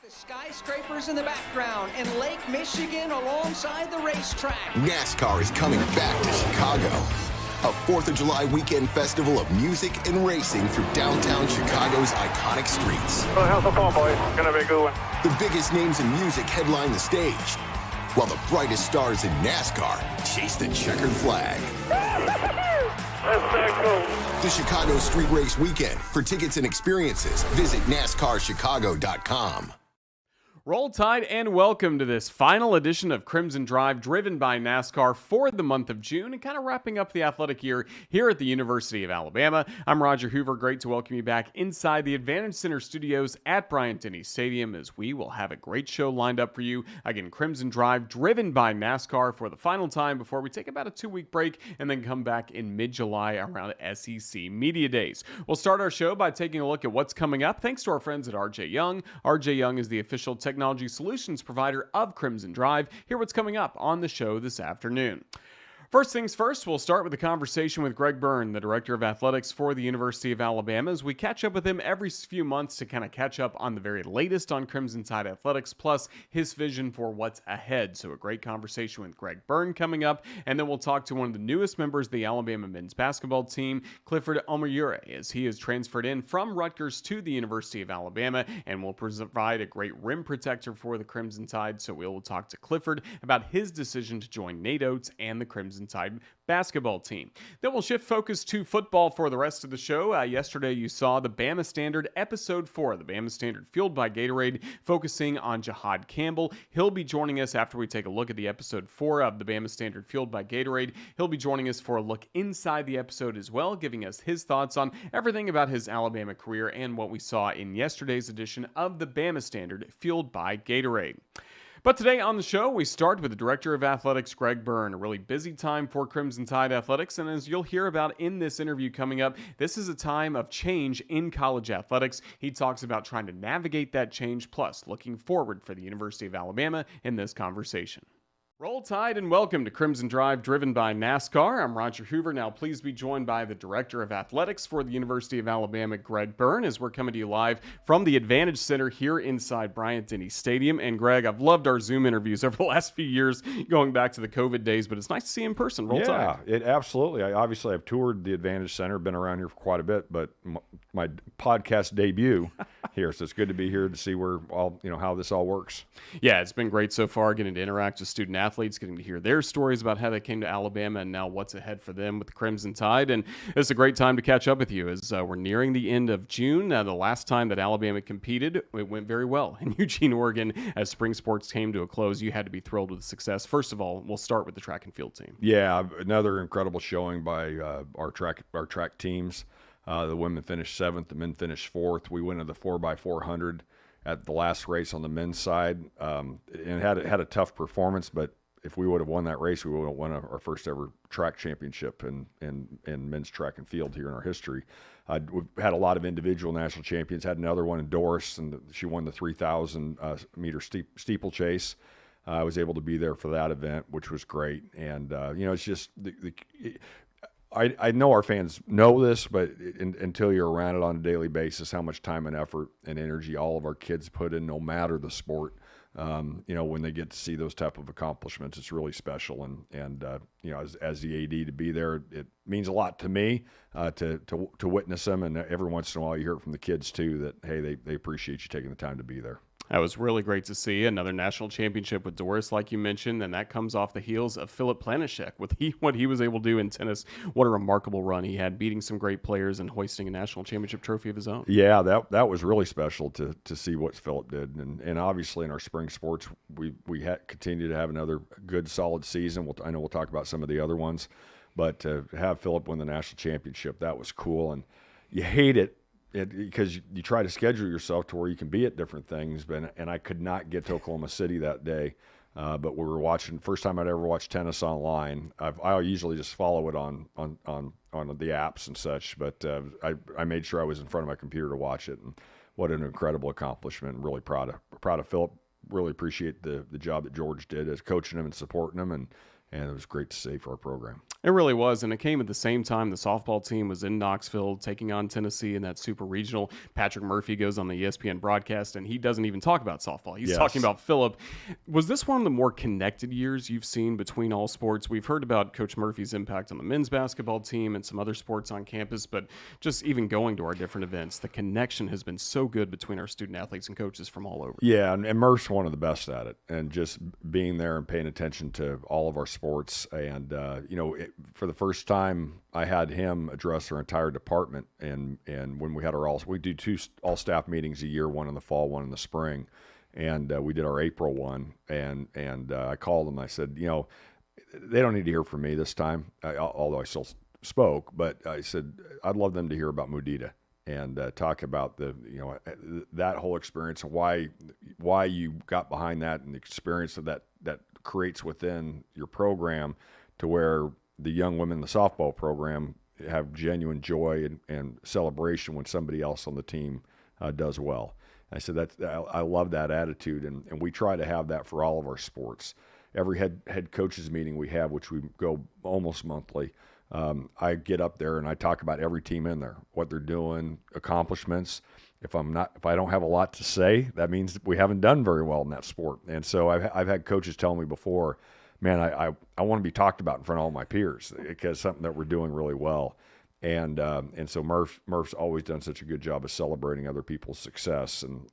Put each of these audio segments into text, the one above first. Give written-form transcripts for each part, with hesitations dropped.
The skyscrapers in the background and Lake Michigan alongside the racetrack. NASCAR is coming back to Chicago. A 4th of July weekend festival of music and racing through downtown Chicago's iconic streets. Well, how's the ball, boys? It's going to be a good one. The biggest names in music headline the stage, while the brightest stars in NASCAR chase the checkered flag. That's so cool. The Chicago Street Race Weekend. For tickets and experiences, visit NASCARChicago.com. Roll Tide and welcome to this final edition of Crimson Drive, driven by NASCAR for the month of June and kind of wrapping up the athletic year here at the University of Alabama. I'm Roger Hoover. Great to welcome you back inside the Advantage Center studios at Bryant-Denny Stadium, as we will have a great show lined up for you. Again, Crimson Drive, driven by NASCAR for the final time before we take about a 2-week break and then come back in mid-July around SEC Media Days. We'll start our show by taking a look at what's coming up thanks to our friends at RJ Young. RJ Young is the official technology solutions provider of Crimson Drive. Hear what's coming up on the show this afternoon. First things first, we'll start with a conversation with Greg Byrne, the Director of Athletics for the University of Alabama, as we catch up with him every few months to kind of catch up on the very latest on Crimson Tide athletics, plus his vision for what's ahead. So a great conversation with Greg Byrne coming up, and then we'll talk to one of the newest members of the Alabama men's basketball team, Clifford Omoruyi, as he is transferred in from Rutgers to the University of Alabama and will provide a great rim protector for the Crimson Tide. So we'll talk to Clifford about his decision to join Nate Oates and the Crimson Tide basketball team. Then we'll shift focus to football for the rest of the show. Yesterday you saw the Bama Standard episode 4, the Bama Standard fueled by Gatorade, focusing on Jihaad Campbell. He'll be joining us after we take a look at the episode 4 of the Bama Standard fueled by Gatorade. He'll be joining us for a look inside the episode as well, giving us his thoughts on everything about his Alabama career and what we saw in yesterday's edition of the Bama Standard fueled by Gatorade. But today on the show, we start with the Director of Athletics, Greg Byrne. A really busy time for Crimson Tide athletics, and as you'll hear about in this interview coming up, this is a time of change in college athletics. He talks about trying to navigate that change, plus looking forward for the University of Alabama in this conversation. Roll Tide and welcome to Crimson Drive, driven by NASCAR. I'm Roger Hoover. Now please be joined by the Director of Athletics for the University of Alabama, Greg Byrne, as we're coming to you live from the Advantage Center here inside Bryant-Denny Stadium. And Greg, I've loved our Zoom interviews over the last few years, going back to the COVID days, but it's nice to see you in person. Roll Tide. Yeah, absolutely. I've toured the Advantage Center, been around here for quite a bit, but my podcast debut here, so it's good to be here to see where how this all works. Yeah, it's been great so far, getting to interact with student athletes, getting to hear their stories about how they came to Alabama and now what's ahead for them with the Crimson Tide. And it's a great time to catch up with you as we're nearing the end of June. The last time that Alabama competed, it went very well in Eugene, Oregon. As spring sports came to a close, you had to be thrilled with the success. First of all, we'll start with the track and field team. Yeah, another incredible showing by our track teams. The women finished 7th, the men finished 4th. We went to the 4x400 at the last race on the men's side, and had a tough performance, but if we would have won that race, we would have won our first ever track championship in men's track and field here in our history. We've had a lot of individual national champions. Had another one in Doris, and she won the 3,000 meter steeplechase. I was able to be there for that event, which was great. And it's just I know our fans know this, but until you're around it on a daily basis, how much time and effort and energy all of our kids put in, no matter the sport. When they get to see those type of accomplishments, it's really special. And as the AD to be there, it means a lot to me to witness them. And every once in a while, you hear it from the kids too that hey, they appreciate you taking the time to be there. That was really great to see. Another national championship with Doris, like you mentioned, and that comes off the heels of Philip Planishek with what he was able to do in tennis. What a remarkable run he had, beating some great players and hoisting a national championship trophy of his own. Yeah, that was really special to see what Philip did. And obviously in our spring sports, we continue to have another good, solid season. I know we'll talk about some of the other ones, but to have Philip win the national championship, that was cool. And you hate it. Because you try to schedule yourself to where you can be at different things, and I could not get to Oklahoma City that day. But we were watching, first time I'd ever watched tennis online. I usually just follow it on the apps and such, but I made sure I was in front of my computer to watch it. And what an incredible accomplishment! I'm really proud of Philip. Really appreciate the job that George did as coaching him and supporting him, and and it was great to see for our program. It really was, and it came at the same time the softball team was in Knoxville taking on Tennessee in that super regional. Patrick Murphy goes on the ESPN broadcast, and he doesn't even talk about softball. He's talking about Phillip. Was this one of the more connected years you've seen between all sports? We've heard about Coach Murphy's impact on the men's basketball team and some other sports on campus, but just even going to our different events, the connection has been so good between our student athletes and coaches from all over. Yeah, and Murph's one of the best at it, and just being there and paying attention to all of our sports. And, for the first time, I had him address our entire department. And when we had we do 2 all-staff meetings a year, one in the fall, one in the spring. And we did our April one. And I called him. I said, they don't need to hear from me this time, although I still spoke. But I said, I'd love them to hear about Mudita and talk about that whole experience and why you got behind that and the experience of that creates within your program, to where the young women in the softball program have genuine joy and celebration when somebody else on the team does well. I said I love that attitude, and we try to have that for all of our sports. Every head coaches meeting we have, which we go almost monthly, I get up there and I talk about every team in there, what they're doing, accomplishments. If I don't have a lot to say, that means we haven't done very well in that sport. And so I've had coaches tell me before, man, I want to be talked about in front of all my peers because something that we're doing really well. And so Murph's always done such a good job of celebrating other people's success and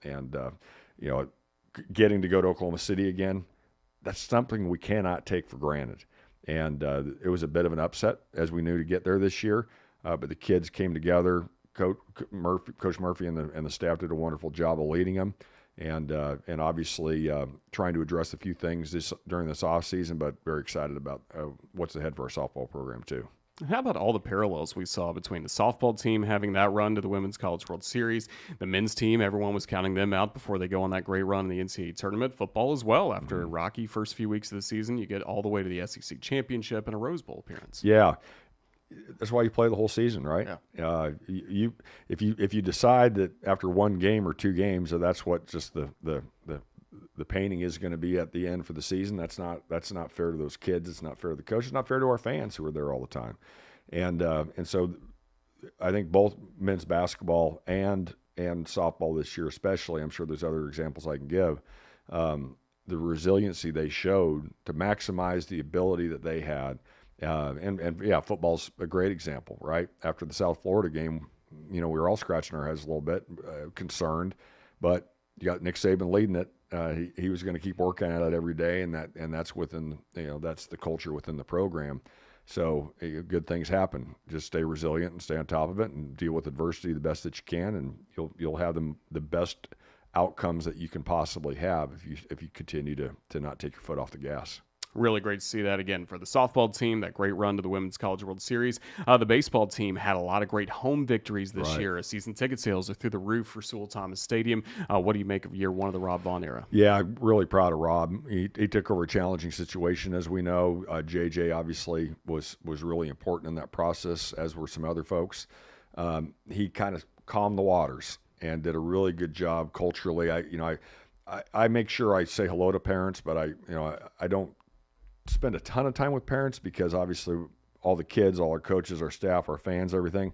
getting to go to Oklahoma City again. That's something we cannot take for granted. And it was a bit of an upset, as we knew, to get there this year. But the kids came together. Coach Murphy and the staff did a wonderful job of leading them. And obviously trying to address a few things during this off season, but very excited about what's ahead for our softball program too. How about all the parallels we saw between the softball team having that run to the Women's College World Series, the men's team, everyone was counting them out before they go on that great run in the NCAA tournament, football as well. After a rocky first few weeks of the season, you get all the way to the SEC championship and a Rose Bowl appearance. Yeah. That's why you play the whole season, right? Yeah. If you decide that after one game or 2 games that that's what just the painting is going to be at the end for the season, that's not fair to those kids. It's not fair to the coaches. It's not fair to our fans who are there all the time. And so I think both men's basketball and softball this year, especially, I'm sure there's other examples I can give. The resiliency they showed to maximize the ability that they had. Football's a great example, right? After the South Florida game, we were all scratching our heads a little bit, concerned, but you got Nick Saban leading it. He was going to keep working at it every day, and that's within, that's the culture within the program. So good things happen. Just stay resilient and stay on top of it and deal with adversity the best that you can, and you'll have the best outcomes that you can possibly have if you continue to not take your foot off the gas. Really great to see that again for the softball team, that great run to the Women's College World Series. The baseball team had a lot of great home victories this year. Season ticket sales are through the roof for Sewell Thomas Stadium. What do you make of year one of the Rob Vaughn era? Yeah, I'm really proud of Rob. He took over a challenging situation, as we know. JJ obviously was really important in that process, as were some other folks. He kind of calmed the waters and did a really good job culturally. I make sure I say hello to parents, but I don't spend a ton of time with parents because obviously all the kids, all our coaches, our staff, our fans, everything.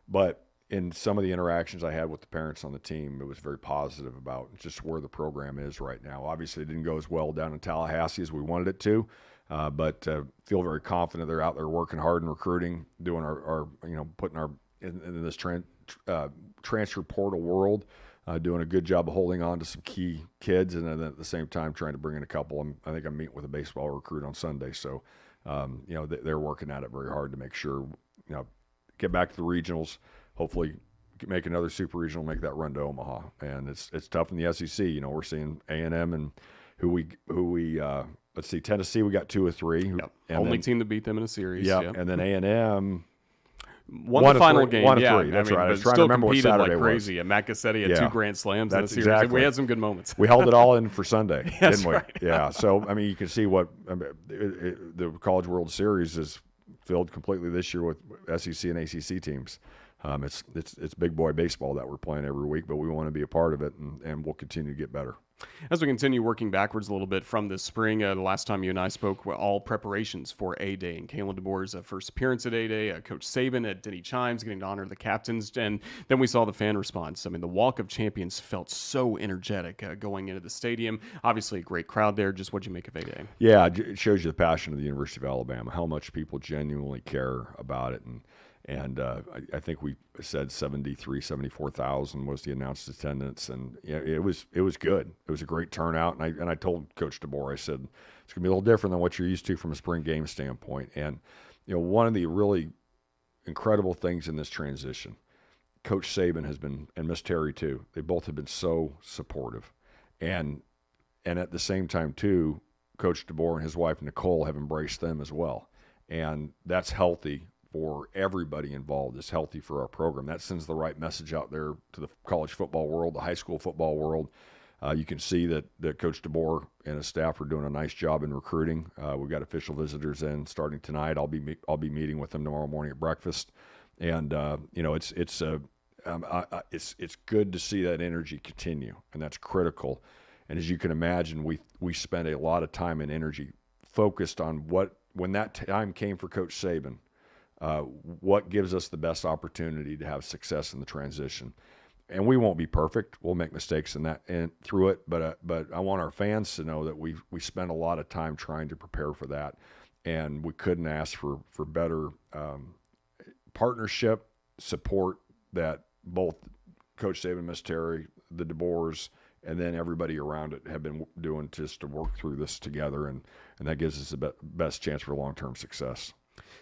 But in some of the interactions I had with the parents on the team, it was very positive about just where the program is right now. Obviously, it didn't go as well down in Tallahassee as we wanted it to, but feel very confident they're out there working hard and recruiting, doing our putting our in this transfer portal world. Doing a good job of holding on to some key kids, and then at the same time trying to bring in a couple. I think I'm meeting with a baseball recruit on Sunday, so they're working at it very hard to make sure get back to the regionals. Hopefully, make another super regional, make that run to Omaha. And it's tough in the SEC. We're seeing A&M and who we let's see, Tennessee. We got 2 or 3. Yep. Only team to beat them in a series. Yeah, yep. And then A&M. Won the final game. 1-3. That's right. I was trying to remember what Saturday like crazy. And Matt Cassetti had 2 grand slams in the series. Exactly. We had some good moments. We held it all in for Sunday, didn't we? Right. Yeah. So, you can see the College World Series is filled completely this year with SEC and ACC teams. It's big boy baseball that we're playing every week, but we want to be a part of it, and we'll continue to get better. As we continue working backwards a little bit from this spring, the last time you and I spoke were all preparations for A-Day, and Kalen DeBoer's first appearance at A-Day, Coach Saban at Denny Chimes getting to honor the captains, and then we saw the fan response. I mean, the Walk of Champions felt so energetic going into the stadium. Obviously, a great crowd there. Just what'd you make of A-Day? Yeah, it shows you the passion of the University of Alabama, how much people genuinely care about it, and I think we said 74,000 was the announced attendance, and yeah, it was good. It was a great turnout, and I told Coach DeBoer, I said, it's going to be a little different than what you're used to from a spring game standpoint. And one of the really incredible things in this transition, Coach Saban has been, and Miss Terry too, they both have been so supportive, and at the same time too, Coach DeBoer and his wife Nicole have embraced them as well, and that's healthy for everybody involved. Is healthy for our program. That sends the right message out there to the college football world, the high school football world. You can see that Coach DeBoer and his staff are doing a nice job in recruiting. We've got official visitors in starting tonight. I'll be meeting with them tomorrow morning at breakfast, and it's good to see that energy continue, and that's critical. And as you can imagine, we spent a lot of time and energy focused on when that time came for Coach Saban. What gives us the best opportunity to have success in the transition? And we won't be perfect. We'll make mistakes in that and through it. But I want our fans to know that we spent a lot of time trying to prepare for that, and we couldn't ask for better partnership support that both Coach Saban, Miss Terry, the DeBoers, and then everybody around it have been doing just to work through this together, and that gives us the best chance for long-term success.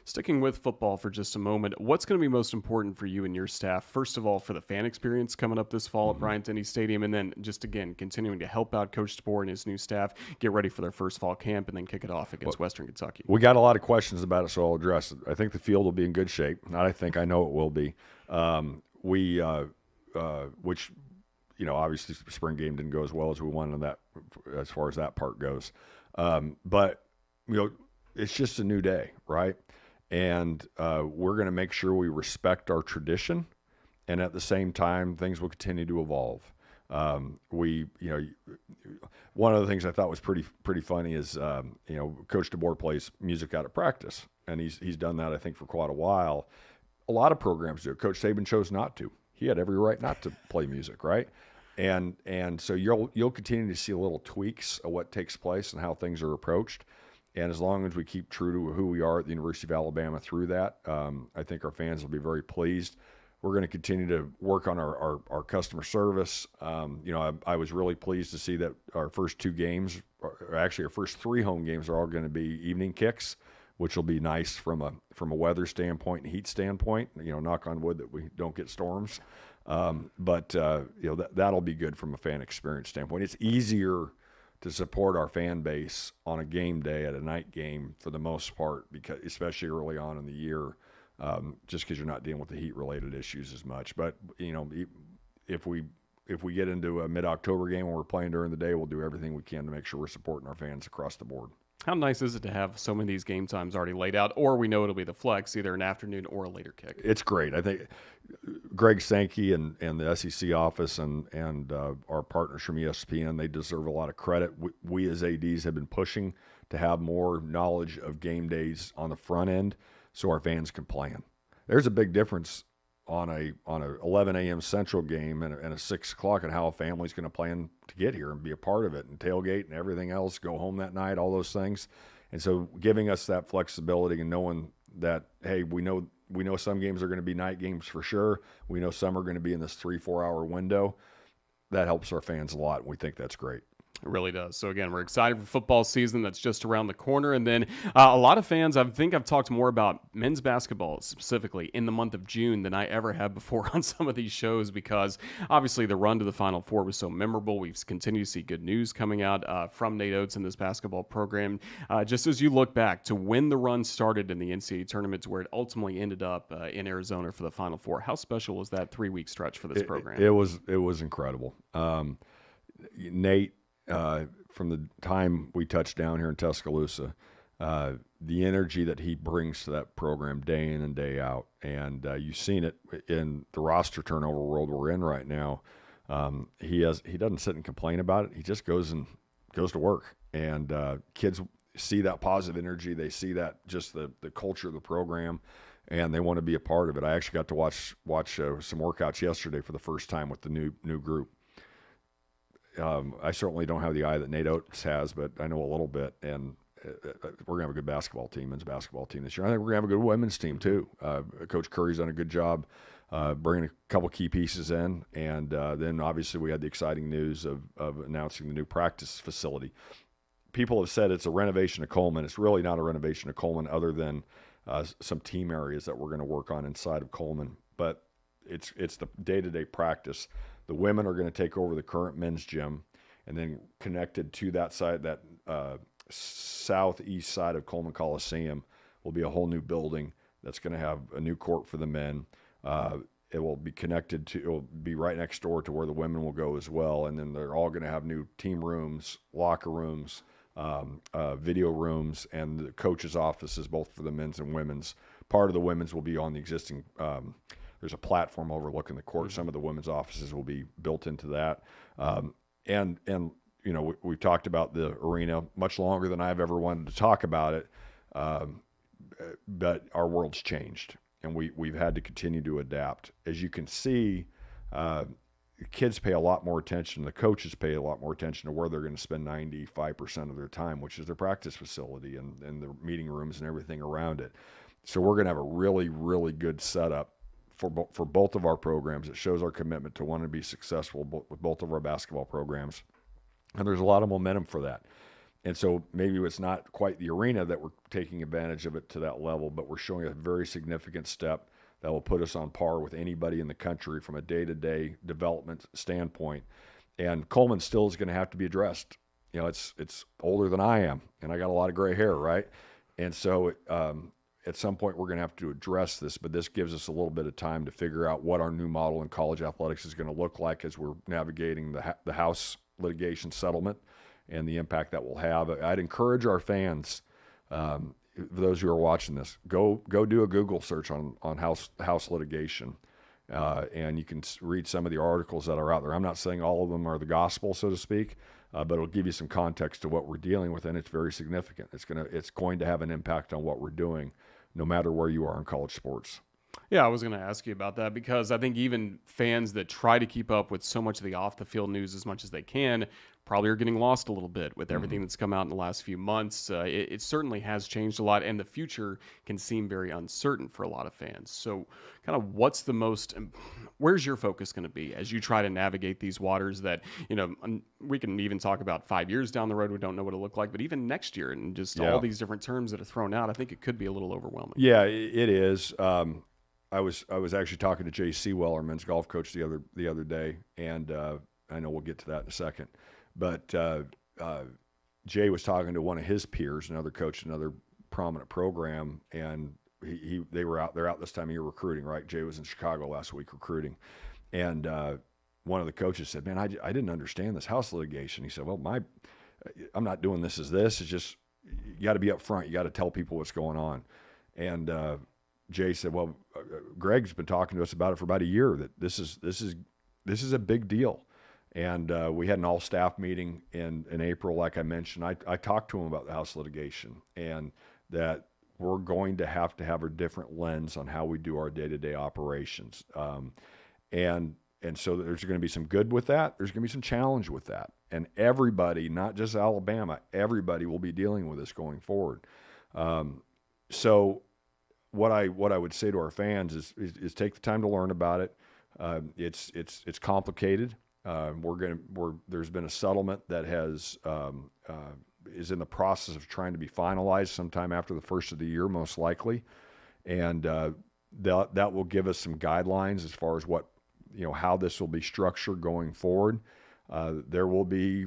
Sticking with football for just a moment, what's going to be most important for you and your staff? First of all, for the fan experience coming up this fall at Bryant-Denny Stadium, and then just, again, continuing to help out Coach DeBoer and his new staff get ready for their first fall camp and then kick it off against Western Kentucky. We got a lot of questions about it, so I'll address it. I think the field will be in good shape. I know it will be. Which, obviously the spring game didn't go as well as we wanted on that, as far as that part goes. But it's just a new day, right? And we're going to make sure we respect our tradition, and at the same time, things will continue to evolve. One of the things I thought was pretty funny is, Coach DeBoer plays music out of practice, and he's done that, I think, for quite a while. A lot of programs do. Coach Saban chose not to. He had every right not to play music, right? And so you'll continue to see little tweaks of what takes place and how things are approached. And as long as we keep true to who we are at the University of Alabama through that, I think our fans will be very pleased. We're going to continue to work on our customer service. I was really pleased to see that our first two games, or actually our first three home games, are all going to be evening kicks, which will be nice from a weather standpoint and heat standpoint. Knock on wood that we don't get storms. But that'll be good from a fan experience standpoint. It's easier to support our fan base on a game day at a night game for the most part, because especially early on in the year, just because you're not dealing with the heat-related issues as much. But if we get into a mid-October game when we're playing during the day, we'll do everything we can to make sure we're supporting our fans across the board. How nice is it to have so many of these game times already laid out, or we know it'll be the flex, either an afternoon or a later kick? It's great. I think Greg Sankey and the SEC office and our partners from ESPN, they deserve a lot of credit. We as ADs have been pushing to have more knowledge of game days on the front end so our fans can plan. There's a big difference on a 11 a.m. Central game and a 6 o'clock, and how a family's going to plan to get here and be a part of it and tailgate and everything else, go home that night, all those things. And so giving us that flexibility and knowing that, hey, we know some games are going to be night games for sure. We know some are going to be in this 3-4 hour window. That helps our fans a lot, and we think that's great. It really does. So, again, we're excited for football season that's just around the corner. And then a lot of fans, I think I've talked more about men's basketball specifically in the month of June than I ever have before on some of these shows, because obviously the run to the Final Four was so memorable. We've continued to see good news coming out from Nate Oates in this basketball program. Just as you look back to when the run started in the NCAA tournament to where it ultimately ended up in Arizona for the Final Four, how special was that 3-week stretch for this program? It was incredible. Nate, from the time we touched down here in Tuscaloosa, the energy that he brings to that program day in and day out. And you've seen it in the roster turnover world we're in right now. He doesn't sit and complain about it. He just goes to work. And kids see that positive energy. They see that just the culture of the program, and they want to be a part of it. I actually got to watch some workouts yesterday for the first time with the new group. I certainly don't have the eye that Nate Oates has, but I know a little bit, and we're going to have a good basketball team, men's basketball team this year. I think we're going to have a good women's team too. Coach Curry's done a good job bringing a couple key pieces in, and then obviously we had the exciting news of announcing the new practice facility. People have said it's a renovation of Coleman. It's really not a renovation of Coleman, other than some team areas that we're going to work on inside of Coleman. But it's the day-to-day practice. The women are going to take over the current men's gym, and then connected to that side, that southeast side of Coleman Coliseum, will be a whole new building that's going to have a new court for the men. It will be connected to, it will be right next door to where the women will go as well. And then they're all going to have new team rooms, locker rooms, video rooms, and the coaches' offices, both for the men's and women's. Part of the women's will be on the existing, there's a platform overlooking the court. Some of the women's offices will be built into that. And you know, we've talked about the arena much longer than I've ever wanted to talk about it. But our world's changed, and we've had to continue to adapt. As you can see, kids pay a lot more attention, the coaches pay a lot more attention to where they're going to spend 95% of their time, which is their practice facility and the meeting rooms and everything around it. So we're going to have a really, really good setup for both of our programs. It shows our commitment to want to be successful with both of our basketball programs. And there's a lot of momentum for that. And so maybe it's not quite the arena that we're taking advantage of it to that level, but we're showing a very significant step that will put us on par with anybody in the country from a day-to-day development standpoint. And Coleman still is going to have to be addressed. You know, it's older than I am, and I got a lot of gray hair, right? And so at some point we're going to have to address this, but this gives us a little bit of time to figure out what our new model in college athletics is going to look like as we're navigating the House litigation settlement and the impact that will have. I'd encourage our fans, for those who are watching this, go do a Google search on House litigation, and you can read some of the articles that are out there. I'm not saying all of them are the gospel, so to speak, but it'll give you some context to what we're dealing with, and it's very significant. It's going to have an impact on what we're doing, no matter where you are in college sports. Yeah, I was going to ask you about that, because I think even fans that try to keep up with so much of the off-the-field news as much as they can probably are getting lost a little bit with everything that's come out in the last few months. It certainly has changed a lot, and the future can seem very uncertain for a lot of fans. So kind of where's your focus going to be as you try to navigate these waters that, you know, we can even talk about 5 years down the road, we don't know what it'll look like, but even next year, and just all these different terms that are thrown out, I think it could be a little overwhelming. Yeah, it is. I was actually talking to Jay Sewell, our men's golf coach, the other day, and I know we'll get to that in a second. But Jay was talking to one of his peers, another coach, another prominent program, and they're out this time of year recruiting, right? Jay was in Chicago last week recruiting, and one of the coaches said, "Man, I didn't understand this House litigation." He said, "Well, I'm not doing this as this. It's just you got to be up front. You got to tell people what's going on." And Jay said, "Well, Greg's been talking to us about it for about a year. That this is a big deal." And we had an all-staff meeting in April, like I mentioned. I talked to him about the House litigation, and that we're going to have a different lens on how we do our day-to-day operations. And so there's going to be some good with that. There's going to be some challenge with that. And everybody, not just Alabama, everybody will be dealing with this going forward. So what I would say to our fans is take the time to learn about it. It's complicated. There's been a settlement that is in the process of trying to be finalized sometime after the first of the year, most likely, and that will give us some guidelines as far as what, you know, how this will be structured going forward. It will be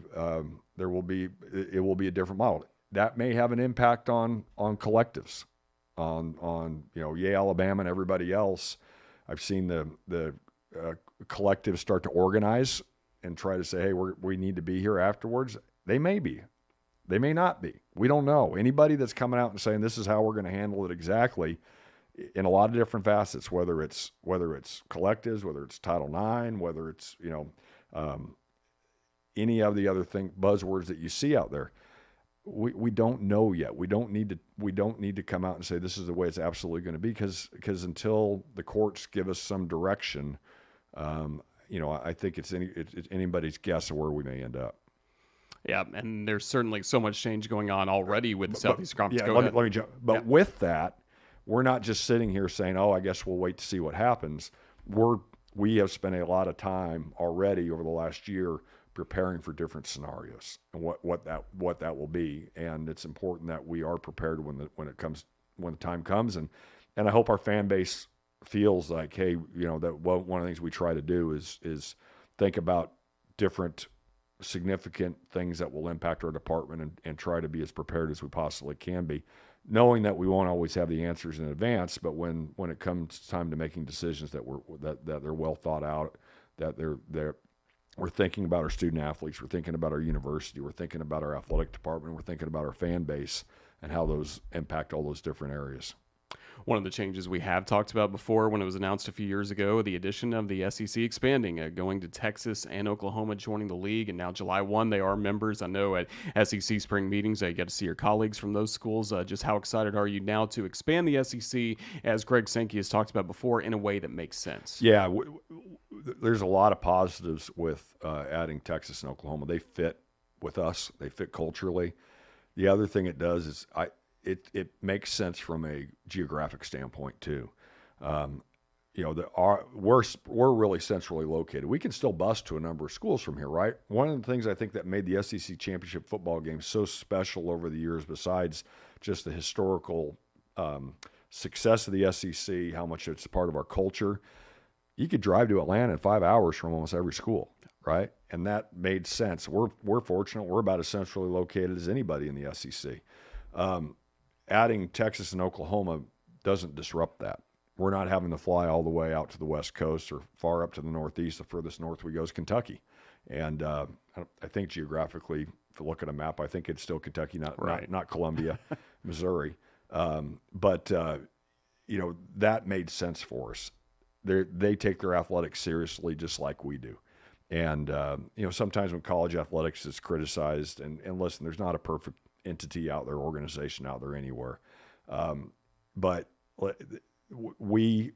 a different model that may have an impact on collectives, on you know, Yale, Alabama, and everybody else. I've seen the collectives start to organize and try to say, hey, we need to be here afterwards. They may be They may not be. We don't know. Anybody that's coming out and saying this is how we're going to handle it exactly, in a lot of different facets, whether it's collectives, whether it's Title IX, whether it's any of the other buzzwords that you see out there, we don't know yet. We don't need to come out and say this is the way it's absolutely going to be, because until the courts give us some direction, I think it's anybody's guess of where we may end up. Yeah, and there's certainly so much change going on already with the Southeast Conference. Yeah, let me jump. But with that, we're not just sitting here saying, "Oh, I guess we'll wait to see what happens." We have spent a lot of time already over the last year preparing for different scenarios and what that will be. And it's important that we are prepared when the time comes. And I hope our fan base feels like, hey, that one of the things we try to do is think about different significant things that will impact our department and try to be as prepared as we possibly can be, knowing that we won't always have the answers in advance, but when it comes time to making decisions that they're well thought out, that we're thinking about our student athletes, we're thinking about our university, we're thinking about our athletic department, we're thinking about our fan base and how those impact all those different areas. One of the changes we have talked about before, when it was announced a few years ago, the addition of the SEC expanding, going to Texas and Oklahoma, joining the league, and now July 1, they are members. I know at SEC spring meetings, you get to see your colleagues from those schools. Just how excited are you now to expand the SEC, as Greg Sankey has talked about before, in a way that makes sense? Yeah, there's a lot of positives with adding Texas and Oklahoma. They fit with us. They fit culturally. The other thing it does is it makes sense from a geographic standpoint too. We're really centrally located. We can still bus to a number of schools from here, right? One of the things I think that made the SEC championship football game so special over the years, besides just the historical success of the SEC, how much it's a part of our culture, you could drive to Atlanta in 5 hours from almost every school, right? And that made sense. We're fortunate. We're about as centrally located as anybody in the SEC. Adding Texas and Oklahoma doesn't disrupt that. We're not having to fly all the way out to the West Coast or far up to the Northeast. The furthest north we go is Kentucky. And I think geographically, if you look at a map, I think it's still Kentucky, not Columbia, Missouri. But that made sense for us. They take their athletics seriously just like we do. And, sometimes when college athletics is criticized, and listen, there's not a perfect entity out there, organization out there anywhere. But we're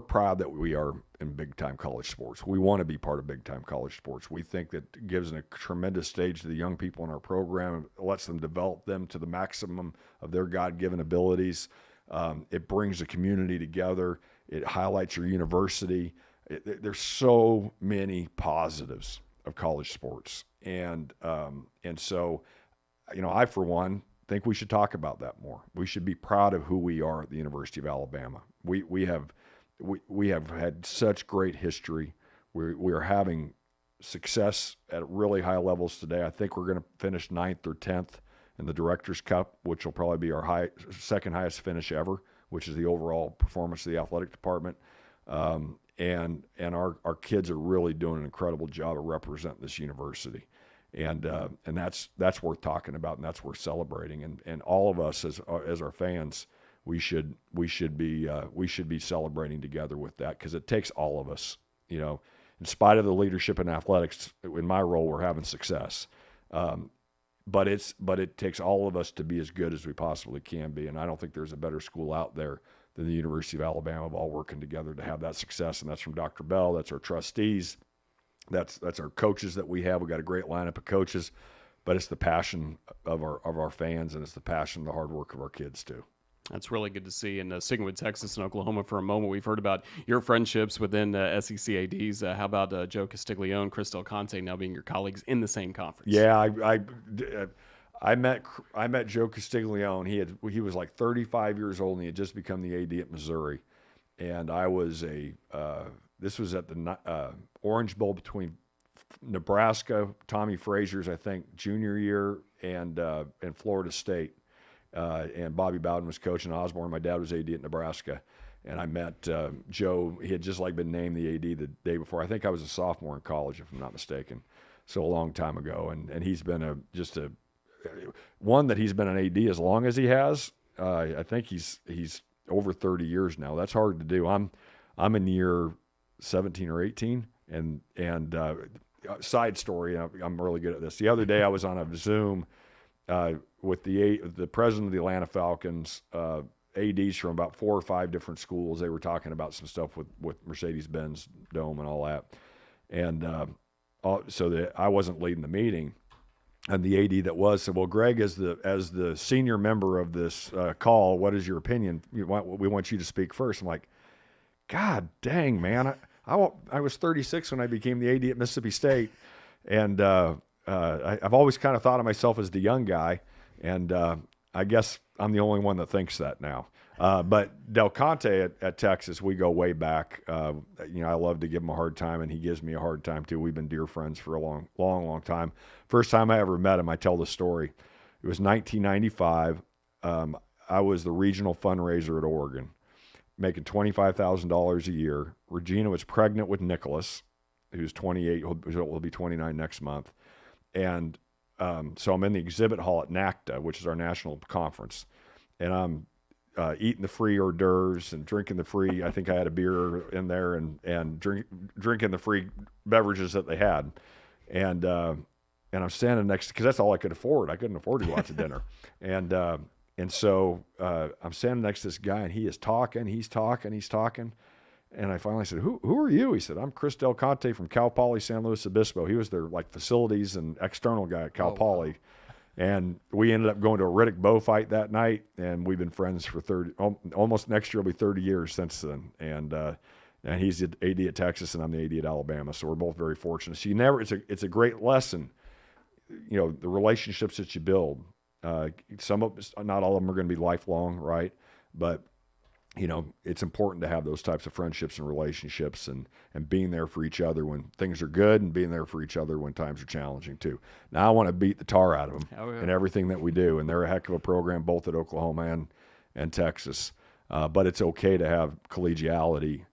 proud that we are in big-time college sports. We want to be part of big-time college sports. We think that it gives a tremendous stage to the young people in our program. It lets them develop them to the maximum of their God-given abilities. It brings the community together. It highlights your university. There's so many positives of college sports. And so, I, for one, think we should talk about that more. We should be proud of who we are at the University of Alabama. We have had such great history. We are having success at really high levels today. I think we're going to finish 9th or 10th in the Directors' Cup, which will probably be our second highest finish ever, which is the overall performance of the athletic department. And our kids are really doing an incredible job of representing this university. And that's worth talking about, and that's worth celebrating. And all of us as our fans, we should be celebrating together with that, because it takes all of us. In spite of the leadership in athletics, in my role, we're having success. But it takes all of us to be as good as we possibly can be. And I don't think there's a better school out there than the University of Alabama, of all working together to have that success. And that's from Dr. Bell. That's our trustees. That's our coaches that we have. We've got a great lineup of coaches, but it's the passion of our fans, and it's the passion, the hard work of our kids too. That's really good to see. And sticking with Texas and Oklahoma for a moment, we've heard about your friendships within SEC ADs. How about Joe Castiglione, Chris Del Conte now being your colleagues in the same conference? Yeah, I met Joe Castiglione. He was like 35 years old, and he had just become the AD at Missouri. And I was this was at the Orange Bowl between Nebraska, Tommy Frazier's, I think, junior year, and Florida State. And Bobby Bowden was coaching Osborne. My dad was AD at Nebraska. And I met Joe. He had just been named the AD the day before. I think I was a sophomore in college, if I'm not mistaken. so a long time ago. And he's been one that he's been an AD as long as he has. I think he's over 30 years now. That's hard to do. I'm in year 17 or 18, and side story, I'm really good at this. The other day I was on a Zoom with the president of the Atlanta Falcons, ADs from about 4 or 5 different schools. They were talking about some stuff with Mercedes-Benz Dome and all that. And I wasn't leading the meeting. And the AD that was said, well, Greg, as the senior member of this call, what is your opinion? We want you to speak first. I'm like, God dang, man. I was 36 when I became the AD at Mississippi State. And I've always kind of thought of myself as the young guy. And I guess I'm the only one that thinks that now. But Del Conte at Texas, we go way back. I love to give him a hard time, and he gives me a hard time too. We've been dear friends for a long, long, long time. First time I ever met him, I tell the story. It was 1995. I was the regional fundraiser at Oregon, making $25,000 a year. Regina was pregnant with Nicholas, who's 28. Will be 29 next month. And so I'm in the exhibit hall at NACTA, which is our national conference, and I'm eating the free hors d'oeuvres and drinking the free. I think I had a beer in there and drinking the free beverages that they had, and I'm standing next, because that's all I could afford. I couldn't afford to go out to dinner, and so I'm standing next to this guy, and he's talking, and I finally said, "Who are you?" He said, "I'm Chris Del Conte from Cal Poly San Luis Obispo." He was their facilities and external guy at Cal Poly. Wow. And we ended up going to a Riddick Bowe fight that night, and we've been friends for almost next year will be 30 years since then. And he's the AD at Texas, and I'm the AD at Alabama, so we're both very fortunate. So it's a great lesson, the relationships that you build. Not all of them are going to be lifelong, right? But it's important to have those types of friendships and relationships, and being there for each other when things are good, and being there for each other when times are challenging too. Now I want to beat the tar out of them in everything that we do, and they're a heck of a program both at Oklahoma and Texas. But it's okay to have collegiality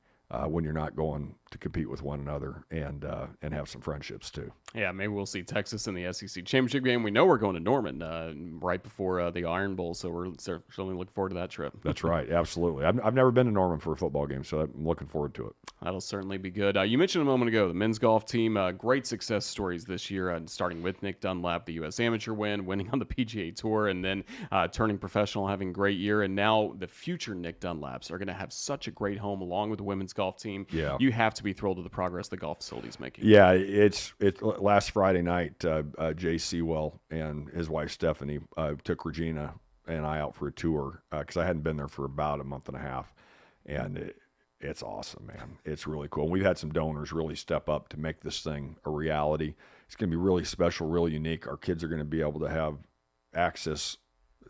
when you're not going to compete with one another, and have some friendships too. Yeah, maybe we'll see Texas in the SEC championship game. We know we're going to Norman right before the Iron Bowl, so we're certainly looking forward to that trip. That's right, absolutely. I've never been to Norman for a football game, so I'm looking forward to it. That'll certainly be good. You mentioned a moment ago the men's golf team, great success stories this year, starting with Nick Dunlap, the U.S. Amateur winning on the PGA Tour, and then turning professional, having a great year. And now the future Nick Dunlaps are going to have such a great home along with the women's golf team. Yeah. You have to be thrilled with the progress the golf facility is making. Yeah, it's last Friday night, Jay Sewell and his wife Stephanie took Regina and I out for a tour because I hadn't been there for about a month and a half, and it's awesome, man. It's really cool. And we've had some donors really step up to make this thing a reality. It's going to be really special, really unique. Our kids are going to be able to have access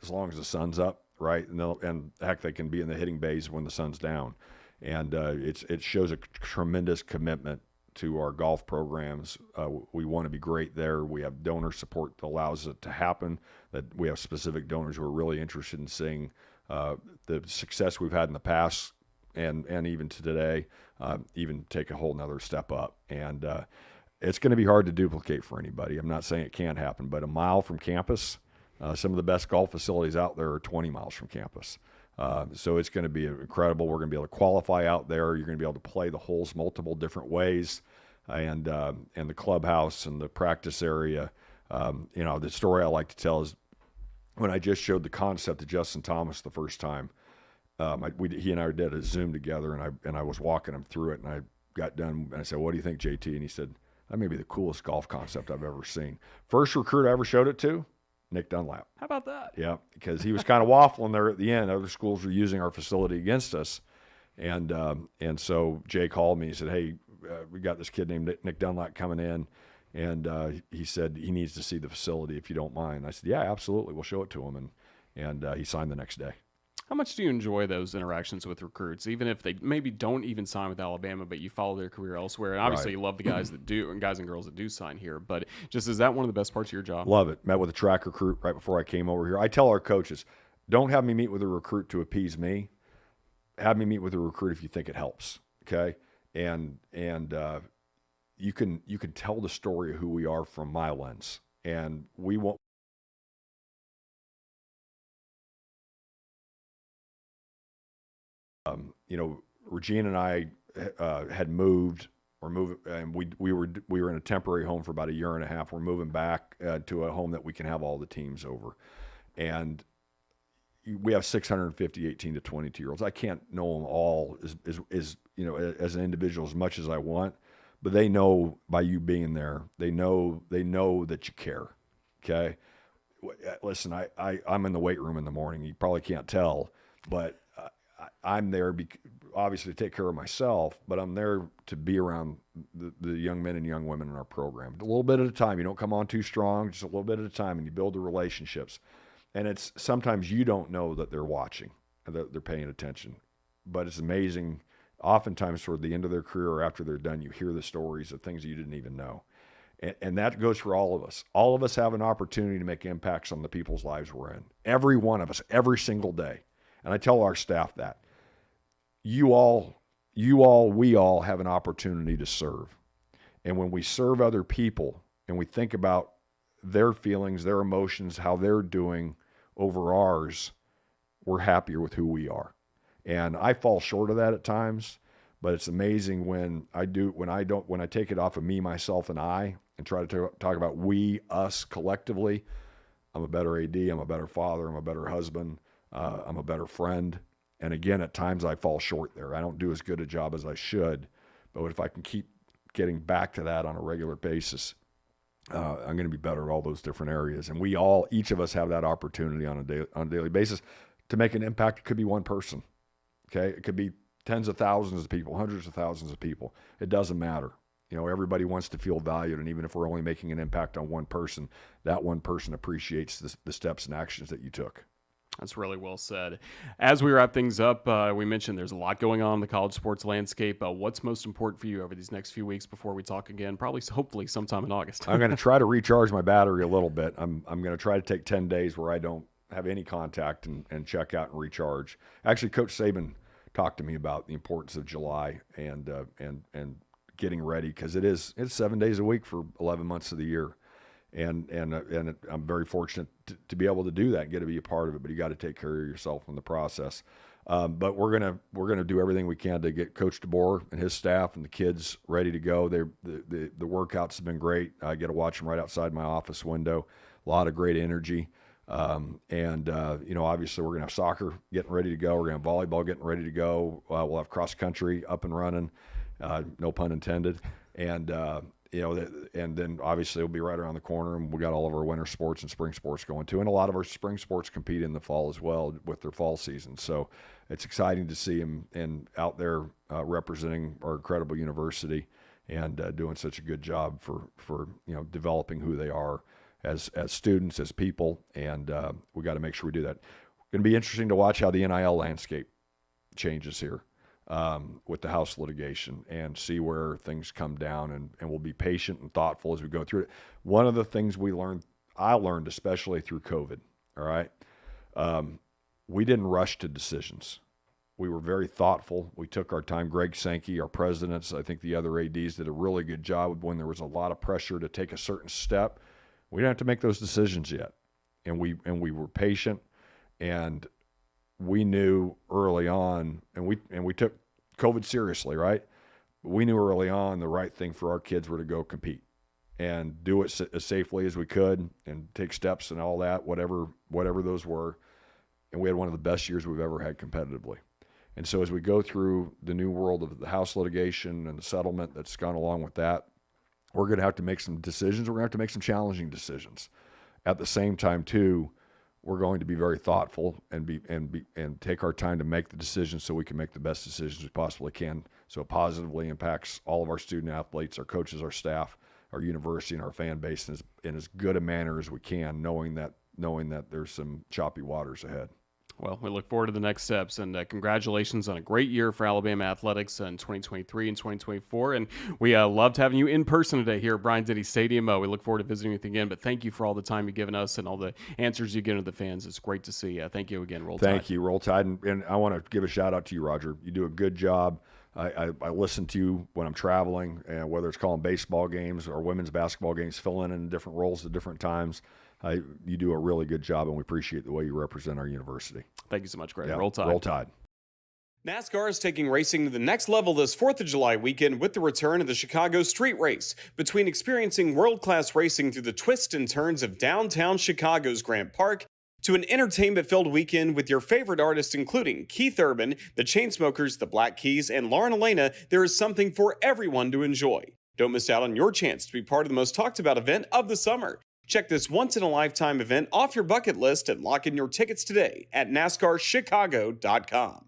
as long as the sun's up, right? And heck, they can be in the hitting bays when the sun's down. And it shows a tremendous commitment to our golf programs. We want to be great there. We have donor support that allows it to happen, that we have specific donors who are really interested in seeing the success we've had in the past and even to today, even take a whole nother step up. And it's going to be hard to duplicate for anybody. I'm not saying it can't happen, but a mile from campus, some of the best golf facilities out there are 20 miles from campus. So it's going to be incredible. We're going to be able to qualify out there. You're going to be able to play the holes multiple different ways, and the clubhouse and the practice area. The story I like to tell is when I just showed the concept to Justin Thomas the first time. He and I did a Zoom together, and I was walking him through it, and I got done, and I said, "What do you think, JT?" And he said, "That may be the coolest golf concept I've ever seen." First recruit I ever showed it to, Nick Dunlap. How about that? Yeah, because he was kind of waffling there at the end. Other schools were using our facility against us. And so Jay called me. He said, "Hey, we got this kid named Nick Dunlap coming in." And he said he needs to see the facility if you don't mind. I said, "Yeah, absolutely. We'll show it to him." And he signed the next day. How much do you enjoy those interactions with recruits, even if they maybe don't even sign with Alabama, but you follow their career elsewhere? And obviously you love the guys that do, and guys and girls that do sign here. But just, is that one of the best parts of your job? Love it. Met with a track recruit right before I came over here. I tell our coaches, don't have me meet with a recruit to appease me. Have me meet with a recruit if you think it helps, okay? And you can tell the story of who we are from my lens, and we won't. Regina and I had moved, and we were in a temporary home for about a year and a half. We're moving back to a home that we can have all the teams over, and we have 650 18 to 22-year-olds. I can't know them all as an individual as much as I want, but they know by you being there, they know that you care. Okay, listen, I'm in the weight room in the morning. You probably can't tell, but I'm there obviously to take care of myself, but I'm there to be around the young men and young women in our program. A little bit at a time. You don't come on too strong, just a little bit at a time, and you build the relationships. And it's sometimes you don't know that they're watching, that they're paying attention, but it's amazing. Oftentimes toward the end of their career or after they're done, you hear the stories of things you didn't even know. And that goes for all of us. All of us have an opportunity to make impacts on the people's lives we're in. Every one of us, every single day. And I tell our staff that we all have an opportunity to serve. And when we serve other people and we think about their feelings, their emotions, how they're doing over ours, we're happier with who we are. And I fall short of that at times, but it's amazing when I take it off of me, myself, and I, and try to talk about we, us collectively. I'm a better AD, I'm a better father, I'm a better husband, I'm a better friend. And again, at times I fall short there. I don't do as good a job as I should, but if I can keep getting back to that on a regular basis, I'm going to be better at all those different areas. And each of us have that opportunity on a daily basis to make an impact. It could be one person. Okay. It could be tens of thousands of people, hundreds of thousands of people. It doesn't matter. Everybody wants to feel valued. And even if we're only making an impact on one person, that one person appreciates the steps and actions that you took. That's really well said. As we wrap things up, we mentioned there's a lot going on in the college sports landscape. What's most important for you over these next few weeks before we talk again? Hopefully sometime in August. I'm going to try to recharge my battery a little bit. I'm going to try to take 10 days where I don't have any contact and check out and recharge. Actually, Coach Saban talked to me about the importance of July and getting ready, because it's 7 days a week for 11 months of the year. And I'm very fortunate to be able to do that and get to be a part of it. But you got to take care of yourself in the process. But we're gonna do everything we can to get Coach DeBoer and his staff and the kids ready to go. The workouts have been great. I get to watch them right outside my office window. A lot of great energy. Obviously we're gonna have soccer getting ready to go. We're gonna have volleyball getting ready to go. We'll have cross country up and running. No pun intended. And then obviously it'll be right around the corner, and we got all of our winter sports and spring sports going too. And a lot of our spring sports compete in the fall as well with their fall season. So it's exciting to see them out there representing our incredible university and doing such a good job for developing who they are as students, as people. And we got to make sure we do that. It's going to be interesting to watch how the NIL landscape changes here. With the House litigation, and see where things come down, and we'll be patient and thoughtful as we go through it. One of the things I learned especially through COVID, all right, we didn't rush to decisions. We were very thoughtful. We took our time. Greg Sankey, our presidents, I think the other ADs did a really good job when there was a lot of pressure to take a certain step. We didn't have to make those decisions yet, and we were patient, and we knew early on, and we took COVID seriously, right? We knew early on the right thing for our kids were to go compete and do it as safely as we could and take steps and all that, whatever those were. And we had one of the best years we've ever had competitively. And so as we go through the new world of the House litigation and the settlement that's gone along with that, we're going to have to make some decisions. We're going to have to make some challenging decisions. At the same time, too, we're going to be very thoughtful and take our time to make the decisions so we can make the best decisions we possibly can, so it positively impacts all of our student athletes, our coaches, our staff, our university, and our fan base in as good a manner as we can, knowing that there's some choppy waters ahead. Well, we look forward to the next steps, and congratulations on a great year for Alabama athletics in 2023 and 2024. And we loved having you in person today here at Bryant-Denny Stadium. We look forward to visiting with you again, but thank you for all the time you've given us and all the answers you give to the fans. It's great to see. Thank you again, Roll Tide. Thank you, Roll Tide. And I want to give a shout out to you, Roger. You do a good job I listen to you when I'm traveling, and whether it's calling baseball games or women's basketball games, filling in different roles at different times. You do a really good job, and we appreciate the way you represent our university. Thank you so much, Greg. Yeah, Roll Tide. Roll Tide. NASCAR is taking racing to the next level this 4th of July weekend with the return of the Chicago Street Race. Between experiencing world-class racing through the twists and turns of downtown Chicago's Grant Park to an entertainment-filled weekend with your favorite artists including Keith Urban, the Chainsmokers, the Black Keys, and Lauren Elena, there is something for everyone to enjoy. Don't miss out on your chance to be part of the most talked-about event of the summer. Check this once-in-a-lifetime event off your bucket list and lock in your tickets today at NASCARChicago.com.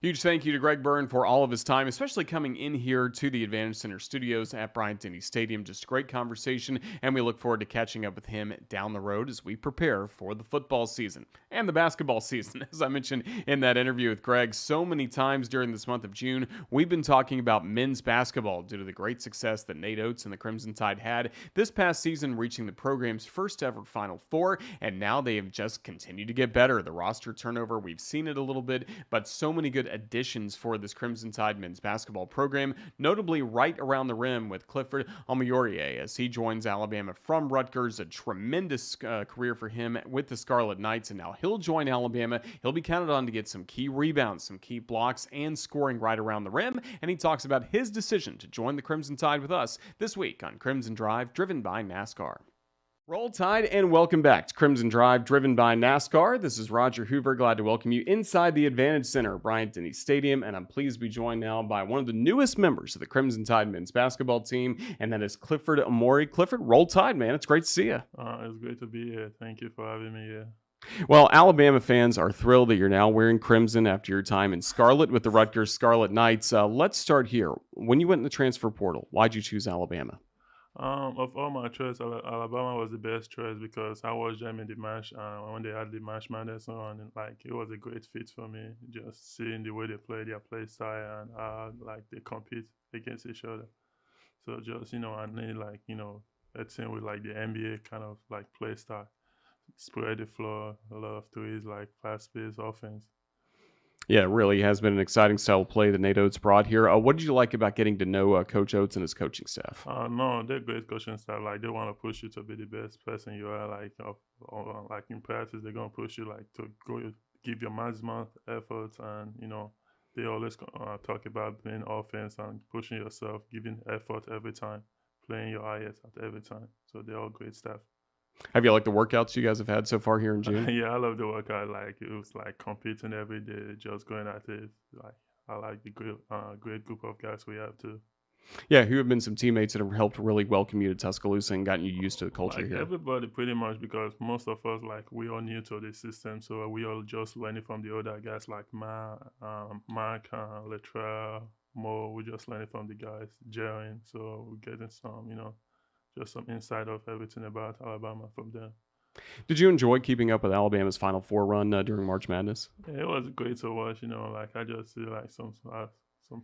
Huge thank you to Greg Byrne for all of his time, especially coming in here to the Advantage Center studios at Bryant-Denny Stadium. Just a great conversation, and we look forward to catching up with him down the road as we prepare for the football season and the basketball season. As I mentioned in that interview with Greg, so many times during this month of June, we've been talking about men's basketball due to the great success that Nate Oates and the Crimson Tide had this past season, reaching the program's first ever Final Four, and now they have just continued to get better. The roster turnover, we've seen it a little bit, but so many good additions for this Crimson Tide men's basketball program, notably right around the rim with Clifford Omoruyi as he joins Alabama from Rutgers. A tremendous career for him with the Scarlet Knights, and now he'll join Alabama. He'll be counted on to get some key rebounds, some key blocks, and scoring right around the rim, and he talks about his decision to join the Crimson Tide with us this week on Crimson Drive, driven by NASCAR. Roll Tide, and welcome back to Crimson Drive, driven by NASCAR. This is Roger Hoover, glad to welcome you inside the Advantage Center at Bryant-Denny Stadium, and I'm pleased to be joined now by one of the newest members of the Crimson Tide men's basketball team, and that is Clifford Omoruyi. Clifford, Roll Tide, man. It's great to see you. It's great to be here. Thank you for having me here. Well, Alabama fans are thrilled that you're now wearing crimson after your time in Scarlet with the Rutgers Scarlet Knights. Let's start here. When you went in the transfer portal, why'd you choose Alabama? Of all my choices, Alabama was the best choice because I watched them in the match when they had the match madness on, and like it was a great fit for me. Just seeing the way they play, their play style, and like they compete against each other. So just I need a team with like the NBA kind of like play style, spread the floor, a lot of threes, like fast-paced offense. Yeah, it really has been an exciting style of play that Nate Oates brought here. What did you like about getting to know Coach Oates and his coaching staff? No, they're great coaching staff. Like they want to push you to be the best person you are. Like, like in practice, they're gonna push you like to go give your maximum effort, and they always talk about playing offense and pushing yourself, giving effort every time, playing your highest at every time. So they're all great staff. Have you liked the workouts you guys have had so far here in June? Yeah, I love the workout. Like it was like competing every day, just going at it. Like I like the great group of guys we have too. Yeah, who have been some teammates that have helped really welcome you to Tuscaloosa and gotten you used to the culture here? Everybody pretty much, because most of us like we are new to the system, so we all just learning from the other guys like Mark, Latrell, Mo. We just learning from the guys, Jaren. So we're getting some, just some insight of everything about Alabama from them. Did you enjoy keeping up with Alabama's Final Four run during March Madness? Yeah, it was great to watch. Like I just see like some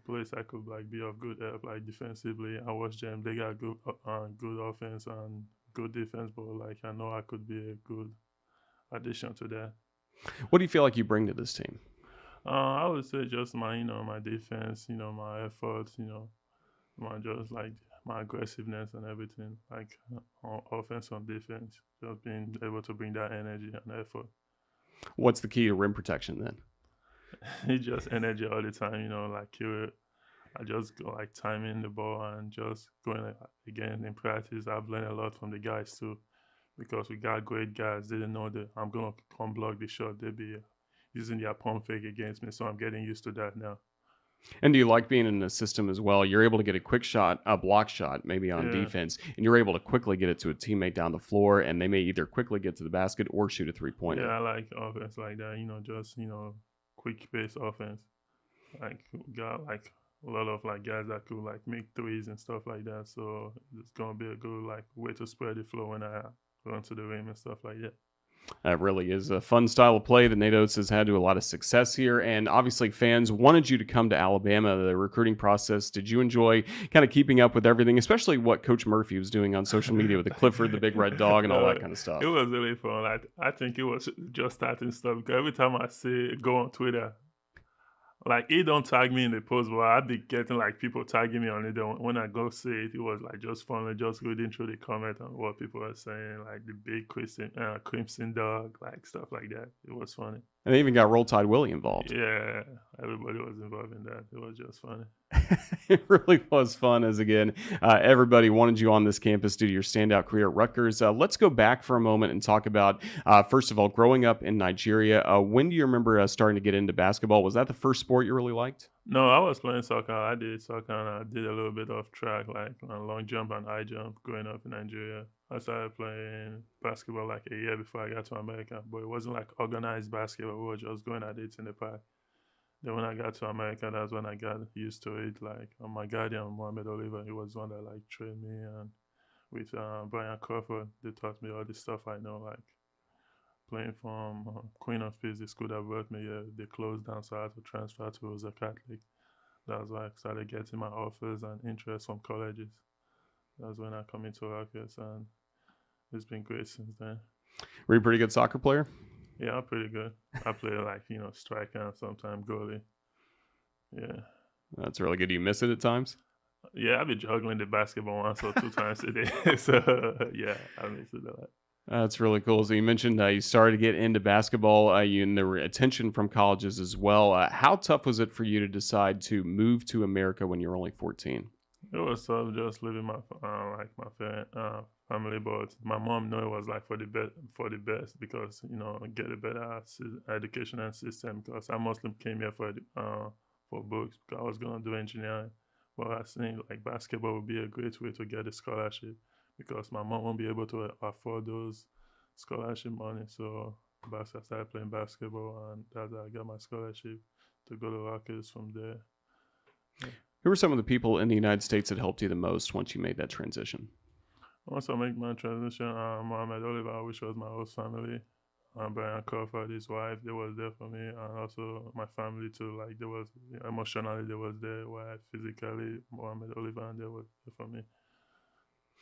place I could like be of good help, like defensively. I watched them; they got good offense and good defense, but like I know I could be a good addition to that. What do you feel like you bring to this team? I would say just my my defense, my efforts, my just like my aggressiveness and everything, like on offense and defense, just being able to bring that energy and effort. What's the key to rim protection then? It's just energy all the time, like I just go like timing the ball and just going again in practice. I've learned a lot from the guys too, because we got great guys. They didn't know that I'm gonna come block the shot. They'll be using their pump fake against me, so I'm getting used to that now. And do you like being in the system as well? You're able to get a quick shot, a block shot, maybe on defense, and you're able to quickly get it to a teammate down the floor, and they may either quickly get to the basket or shoot a three-pointer. Yeah, I like offense like that, just, quick pace offense. Like, got like a lot of like guys that could like make threes and stuff like that. So it's gonna be a good like way to spread the floor when I run to the rim and stuff like that. That really is a fun style of play that Nate Oates has had to a lot of success here. And obviously fans wanted you to come to Alabama, the recruiting process. Did you enjoy kind of keeping up with everything, especially what Coach Murphy was doing on social media with the Clifford, the big red dog, and all that kind of stuff? It was really fun. I think it was just starting stuff, because every time I go on Twitter, Like, he don't tag me in the post, but I'd be getting like people tagging me on it. When I go see it, it was like just fun, like just reading through the comment on what people are saying, like the big crimson dog, like stuff like that. It was funny. And they even got Roll Tide Willie involved. Yeah, everybody was involved in that. It was just funny. It really was fun, as again, everybody wanted you on this campus due to your standout career at Rutgers. Let's go back for a moment and talk about, first of all, growing up in Nigeria. When do you remember starting to get into basketball? Was that the first sport you really liked? No, I was playing soccer. I did soccer and I did a little bit of track, like long jump and high jump growing up in Nigeria. I started playing basketball like a year before I got to America, but it wasn't like organized basketball. We were just going at it in the park. Then when I got to America, that's when I got used to it. Like my guardian, Mohamed Oliver, he was one that like trained me, and with Brian Crawford, they taught me all the stuff I know, like playing from Queen of Peace, the school that brought me here. They closed down, so I had to transfer to Rosa Catholic. That's why I started getting my offers and interest from colleges. That's when I come into Rutgers, and it's been great since then. Were you a pretty good soccer player? Yeah, I'm pretty good. I play like, striker and sometimes goalie. Yeah. That's really good. Do you miss it at times? Yeah, I've been juggling the basketball once or two times a day. So, yeah, I miss it a lot. That's really cool. So you mentioned you started to get into basketball, and there were attention from colleges as well. How tough was it for you to decide to move to America when you were only 14? It was tough just leaving my family, but my mom knew it was like for the best because get a better education system. Because I mostly came here for books because I was gonna do engineering, but I think like basketball would be a great way to get a scholarship because my mom won't be able to afford those scholarship money. So I started playing basketball, and that's how I got my scholarship to go to Rutgers from there. Yeah. Who were some of the people in the United States that helped you the most once you made that transition? Once I make my transition, Mohamed Oliver, which was my host family, Brian Crawford, his wife, they was there for me, and also my family too. Like they was emotionally, they was there. While physically, Mohamed Oliver, and they was there for me.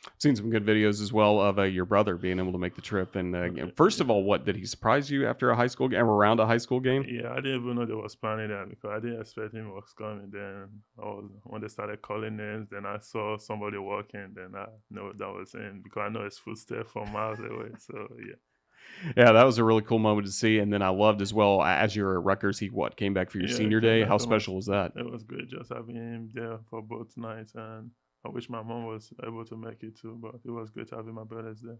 I've seen some good videos as well of your brother being able to make the trip. And first of all, what did he surprise you after a high school game, around a high school game? Yeah, I didn't even know they was planning that because I didn't expect him was coming. Then when they started calling names, then I saw somebody walking. Then I know that was him because I know his footsteps from miles away. So yeah. Yeah, that was a really cool moment to see. And then I loved as well, as you were at Rutgers, he came back for your senior day. How special was that? It was great just having him there for both nights, and I wish my mom was able to make it too, but it was great having my brothers there.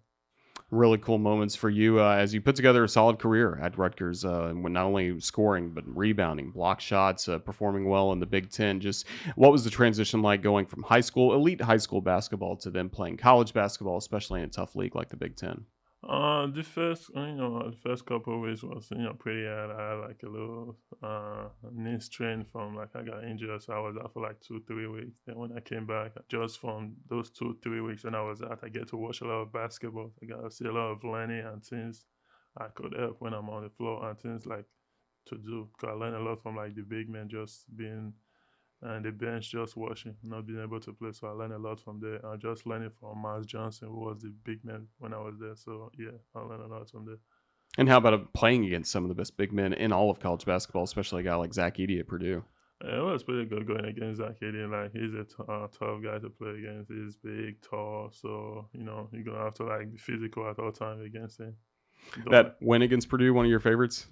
Really cool moments for you as you put together a solid career at Rutgers, not only scoring, but rebounding, block shots, performing well in the Big Ten. Just what was the transition like going from elite high school basketball to then playing college basketball, especially in a tough league like the Big Ten? The first couple of weeks was, pretty hard. I had like a little knee strain from I got injured, so I was out for like 2-3 weeks. Then when I came back, just from those 2-3 weeks when I was out, I get to watch a lot of basketball. I got to see a lot of learning and things I could help when I'm on the floor and things like to do. Cause I learned a lot from like the big men just being and the bench just watching, not being able to play. So I learned a lot from there. I just learning from Miles Johnson, who was the big man when I was there. So yeah, I learned a lot from there. And how about playing against some of the best big men in all of college basketball, especially a guy like Zach Edey at Purdue? It was pretty good going against Zach Edey. Like he's a tough guy to play against. He's big, tall, so you're gonna have to be physical at all times against him. That win against Purdue, one of your favorites?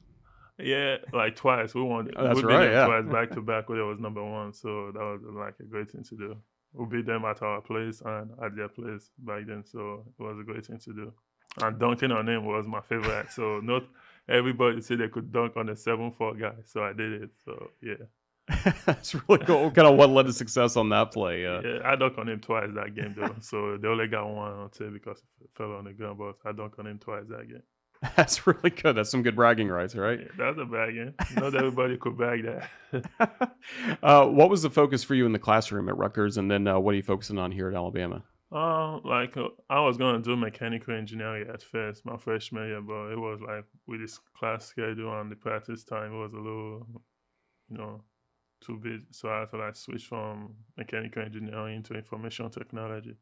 Yeah, like twice. We won. That's we beat right. them twice back to back when it was number one. So that was a great thing to do. We beat them at our place and at their place back then. So it was a great thing to do. And dunking on him was my favorite. So not everybody said they could dunk on a 7'4" guy. So I did it. So yeah. That's really cool. Kind of what led to success on that play? Yeah, I dunked on him twice that game though. So they only got one on tape because it fell on the ground. But I dunked on him twice that game. That's really good. That's some good bragging rights, right? Yeah, that's a bragging. Not everybody could bag that. What was the focus for you in the classroom at Rutgers, and then what are you focusing on here at Alabama? I was going to do mechanical engineering at first, my freshman year, but it was with this class schedule and the practice time, it was a little, too busy. So I had to switch from mechanical engineering into information technology.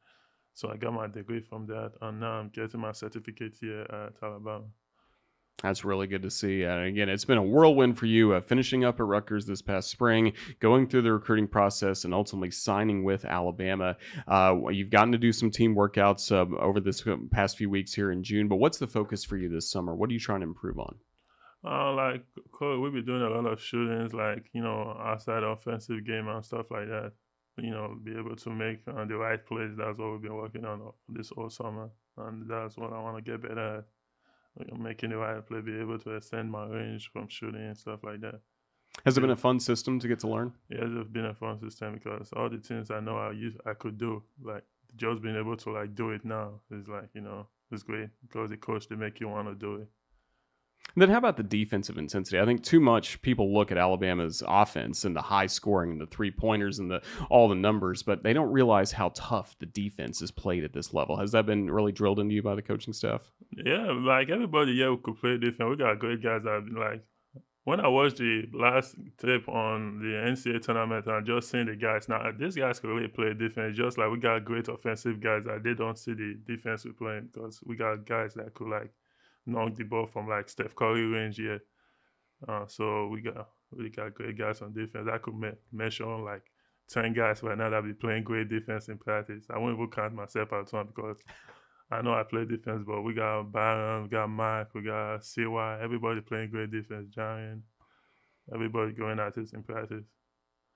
So I got my degree from that, and now I'm getting my certificate here at Alabama. That's really good to see. And again, it's been a whirlwind for you, finishing up at Rutgers this past spring, going through the recruiting process, and ultimately signing with Alabama. You've gotten to do some team workouts over this past few weeks here in June, but what's the focus for you this summer? What are you trying to improve on? Like, we've been doing a lot of shootings, like, outside offensive game and stuff like that. Be able to make the right plays. That's what we've been working on this whole summer. And that's what I want to get better at. Making the right play, be able to extend my range from shooting and stuff like that. Has it been a fun system to get to learn? Yeah, it's been a fun system because all the things I know I could do, like just being able to like do it now is like, it's great because the coach, they make you want to do it. And then how about the defensive intensity? I think too much people look at Alabama's offense and the high scoring and the 3-pointers and all the numbers, but they don't realize how tough the defense is played at this level. Has that been really drilled into you by the coaching staff? Yeah, like everybody here could play defense. We got great guys that like, when I watched the last tape on the NCAA tournament and just seeing the guys, now these guys could really play defense, just like we got great offensive guys that they don't see the defense we're playing because we got guys that could like knock the ball from like Steph Curry range here. So we got great guys on defense. I could mention like 10 guys right now that be playing great defense in practice. I won't even count myself out on because I know I play defense, but we got Byrne, we got Mike, we got CY, everybody playing great defense, Giant, everybody going at it in practice.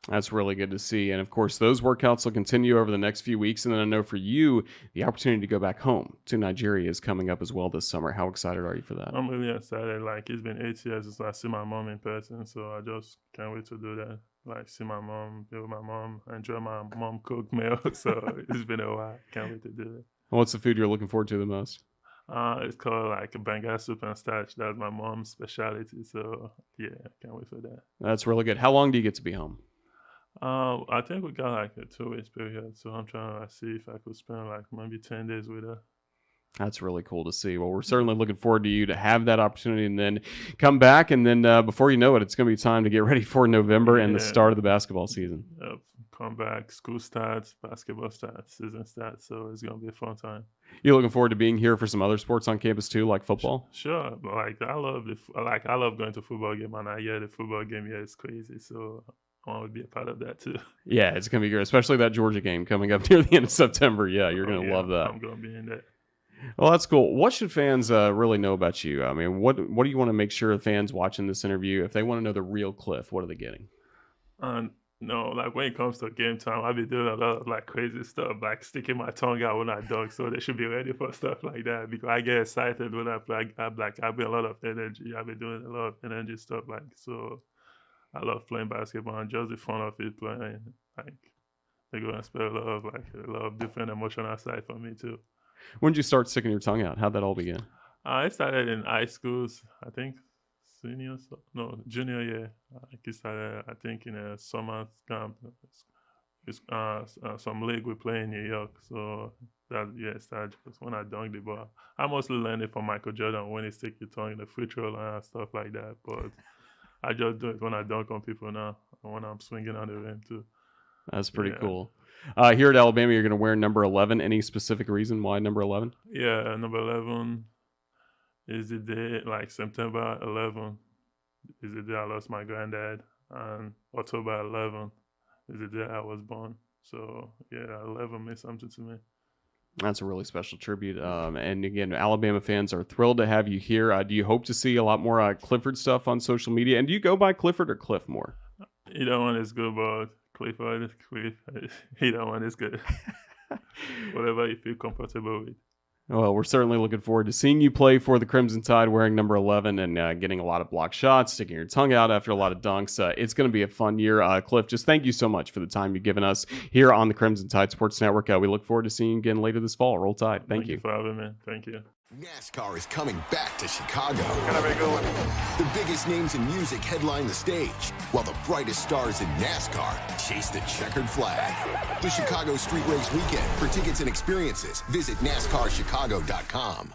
That's really good to see. And of course, those workouts will continue over the next few weeks. And then I know for you, the opportunity to go back home to Nigeria is coming up as well this summer. How excited are you for that? I'm really excited. Like, it's been 8 years since I see my mom in person, so I just can't wait to do that. Like, see my mom, be with my mom, enjoy my mom cooked meal. So it's been a while. Can't wait to do it. What's the food you're looking forward to the most? It's called like a Bengal soup and starch. That's my mom's specialty. So yeah, can't wait for that. That's really good. How long do you get to be home? I think we got like a 2 weeks period, so I'm trying to see if I could spend like maybe 10 days with her. That's really cool to see. Well, we're certainly looking forward to you to have that opportunity and then come back. And then before you know it, it's going to be time to get ready for November and the start of the basketball season. Yep. Come back, school starts, basketball starts, season starts. So it's going to be a fun time. You looking forward to being here for some other sports on campus too, like football? Sure. But like I love going to football game, and the football game here is crazy. So I want to be a part of that too. Yeah, it's going to be great, especially that Georgia game coming up near the end of September. Yeah, you're going to love that. I'm going to be in that. Well, that's cool. What should fans really know about you? I mean, what do you want to make sure fans watching this interview, if they want to know the real Cliff, what are they getting? No, like when it comes to game time, I'll be doing a lot of like crazy stuff, like sticking my tongue out when I dunk. So they should be ready for stuff like that because I get excited when I play. I've been a lot of energy. I've been doing a lot of energy stuff so. I love playing basketball and just the fun of it playing. Like they're gonna spell a lot of different emotional side for me too. When did you start sticking your tongue out? How'd that all begin? I started in high schools, I think junior year. I started, I think, in a summer camp. It's some league we play in New York. So it started just when I dunked the ball. I mostly learned it from Michael Jordan when he stick your tongue in the free throw line and stuff like that. But I just do it when I dunk on people now and when I'm swinging on the rim too. That's pretty cool. Here at Alabama, you're going to wear number 11. Any specific reason why number 11? Yeah, number 11 is the day, like September 11 is the day I lost my granddad, and October 11 is the day I was born. So, yeah, 11 means something to me. That's a really special tribute. And again, Alabama fans are thrilled to have you here. Do you hope to see a lot more Clifford stuff on social media? And do you go by Clifford or Cliff more? Either one is good, but Clifford, either one is good. Whatever you feel comfortable with. Well, we're certainly looking forward to seeing you play for the Crimson Tide wearing number 11 and getting a lot of block shots, sticking your tongue out after a lot of dunks. It's going to be a fun year. Cliff, just thank you so much for the time you've given us here on the Crimson Tide Sports Network. We look forward to seeing you again later this fall. Roll Tide. Thank you for having me. Thank you. NASCAR is coming back to Chicago. Gonna be a good one. The biggest names in music headline the stage, while the brightest stars in NASCAR chase the checkered flag. The Chicago Street Race Weekend. For tickets and experiences, visit NASCARchicago.com.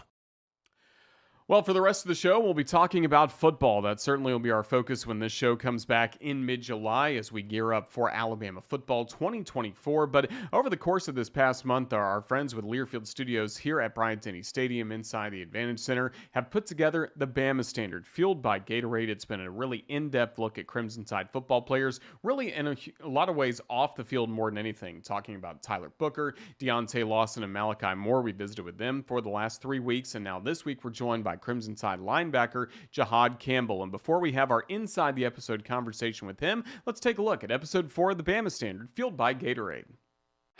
Well, for the rest of the show, we'll be talking about football. That certainly will be our focus when this show comes back in mid-July as we gear up for Alabama football 2024. But over the course of this past month, our friends with Learfield Studios here at Bryant-Denny Stadium inside the Advantage Center have put together the Bama Standard, fueled by Gatorade. It's been a really in-depth look at Crimson Tide football players, really in a lot of ways off the field more than anything. Talking about Tyler Booker, Deontay Lawson, and Malachi Moore. We visited with them for the last 3 weeks, and now this week we're joined by Crimson Tide linebacker Jihaad Campbell. And before we have our Inside the Episode conversation with him, let's take a look at Episode 4 of the Bama Standard, fueled by Gatorade.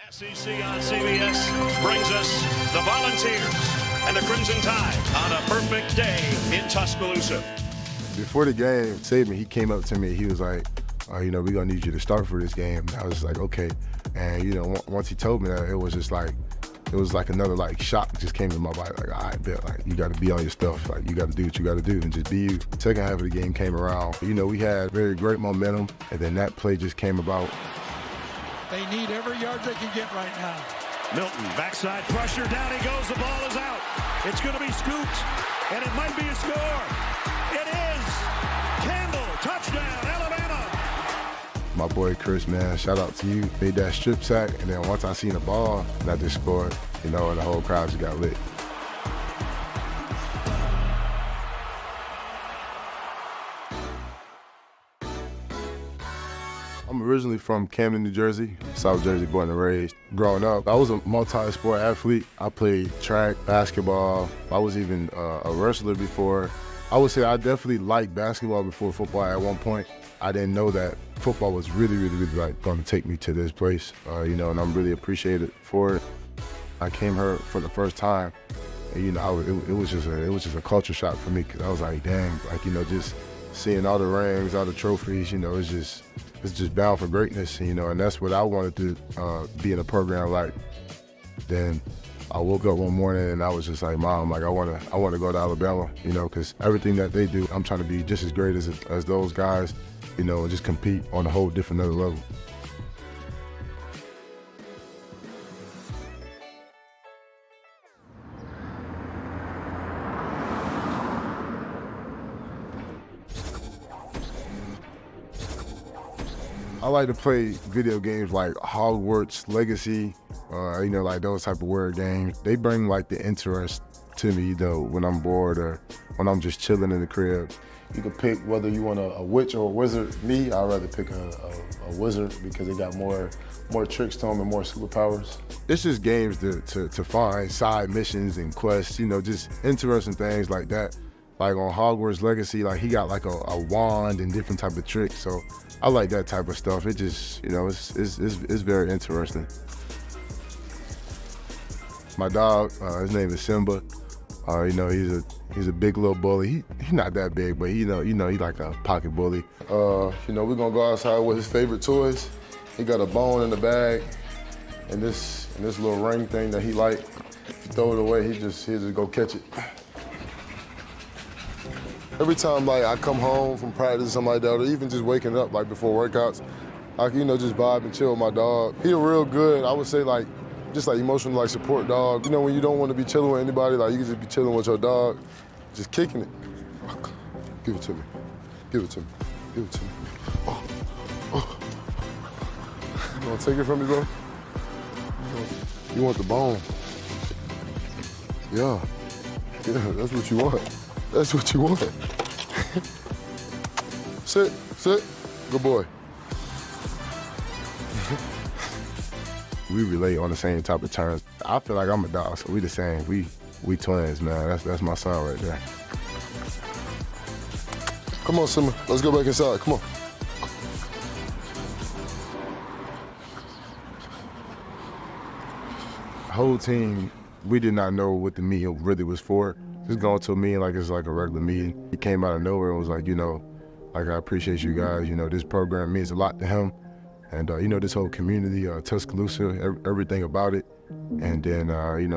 SEC on CBS brings us the Volunteers and the Crimson Tide on a perfect day in Tuscaloosa. Before the game, Saban, he came up to me. He was like, we're going to need you to start for this game. And I was like, okay. And, once he told me that, it was just like, it was like another shock just came to my body. Like, I bet, you got to be on your stuff. Like, you got to do what you got to do and just be you. Second half of the game came around. We had very great momentum, and then that play just came about. They need every yard they can get right now. Milton, backside pressure, down he goes, the ball is out. It's going to be scooped, and it might be a score. It is! Campbell, touchdown, Alabama! My boy Chris, man, shout out to you. Made that strip sack, and then once I seen the ball, and I just scored, and the whole crowd just got lit. I'm originally from Camden, New Jersey, South Jersey, born and raised. Growing up, I was a multi-sport athlete. I played track, basketball. I was even a wrestler before. I would say I definitely liked basketball before football at one point. I didn't know that football was really going to take me to this place, and I'm really appreciated for it. I came here for the first time, and it was just a culture shock for me because I was like, dang, just seeing all the rings, all the trophies, it's just bound for greatness, and that's what I wanted to be in a program like. Then I woke up one morning and I was just like, Mom, I want to go to Alabama, because everything that they do, I'm trying to be just as great as those guys, and just compete on a whole different other level. I like to play video games like Hogwarts Legacy, those type of word games. They bring the interest to me, when I'm bored or when I'm just chilling in the crib. You can pick whether you want a witch or a wizard. Me, I'd rather pick a wizard because they got more tricks to them and more superpowers. It's just games to find side missions and quests, just interesting things like that. Like on Hogwarts Legacy, he got a wand and different type of tricks. So I like that type of stuff. It just, it's very interesting. My dog, his name is Simba. He's a big little bully. He's not that big, but he's like a pocket bully. We're gonna go outside with his favorite toys. He got a bone in the bag, and this little ring thing that he like. If you throw it away, he'll just go catch it. Every time I come home from practice or something like that, or even just waking up before workouts, I can just vibe and chill with my dog. He a real good, I would say just emotional support dog. When you don't want to be chilling with anybody, you can just be chilling with your dog, just kicking it. Give it to me. Give it to me. Give it to me. Oh. You want to take it from me, bro? You want the bone? Yeah, that's what you want. That's what you want. Sit. Good boy. We relate on the same type of terms. I feel like I'm a dog, so we the same. We twins, man. That's my son right there. Come on, Simba. Let's go back inside. Come on. The whole team, we did not know what the meeting really was for. Just going to a meeting like it's like a regular meeting. He came out of nowhere and was like, I appreciate you guys. This program means a lot to him. And, this whole community, Tuscaloosa, everything about it. And then,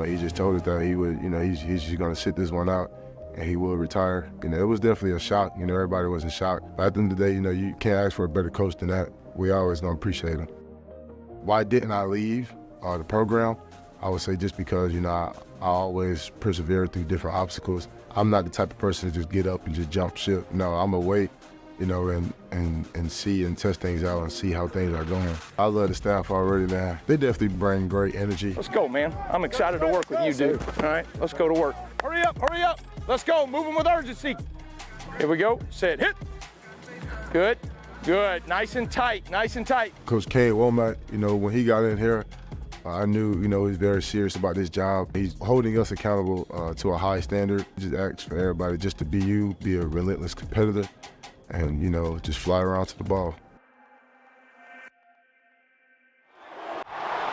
he just told us that he would, he's just going to sit this one out and he will retire. It was definitely a shock. Everybody was in shock. But at the end of the day, you can't ask for a better coach than that. We always going to appreciate him. Why didn't I leave the program? I would say just because, I always persevered through different obstacles. I'm not the type of person to just get up and just jump ship. No, I'm going to wait, you know, and see and test things out and see how things are going. I love the staff already, man. They definitely bring great energy. Let's go, man. I'm excited to work with you, dude. All right, let's go to work. Hurry up, hurry up. Let's go, moving with urgency. Here we go, set, hit. Good, good, nice and tight, nice and tight. Coach K. Womack, you know, when he got in here, I knew, you know, he's very serious about this job. He's holding us accountable to a high standard. Just asks for everybody just to be you, be a relentless competitor, and, you know, just fly around to the ball.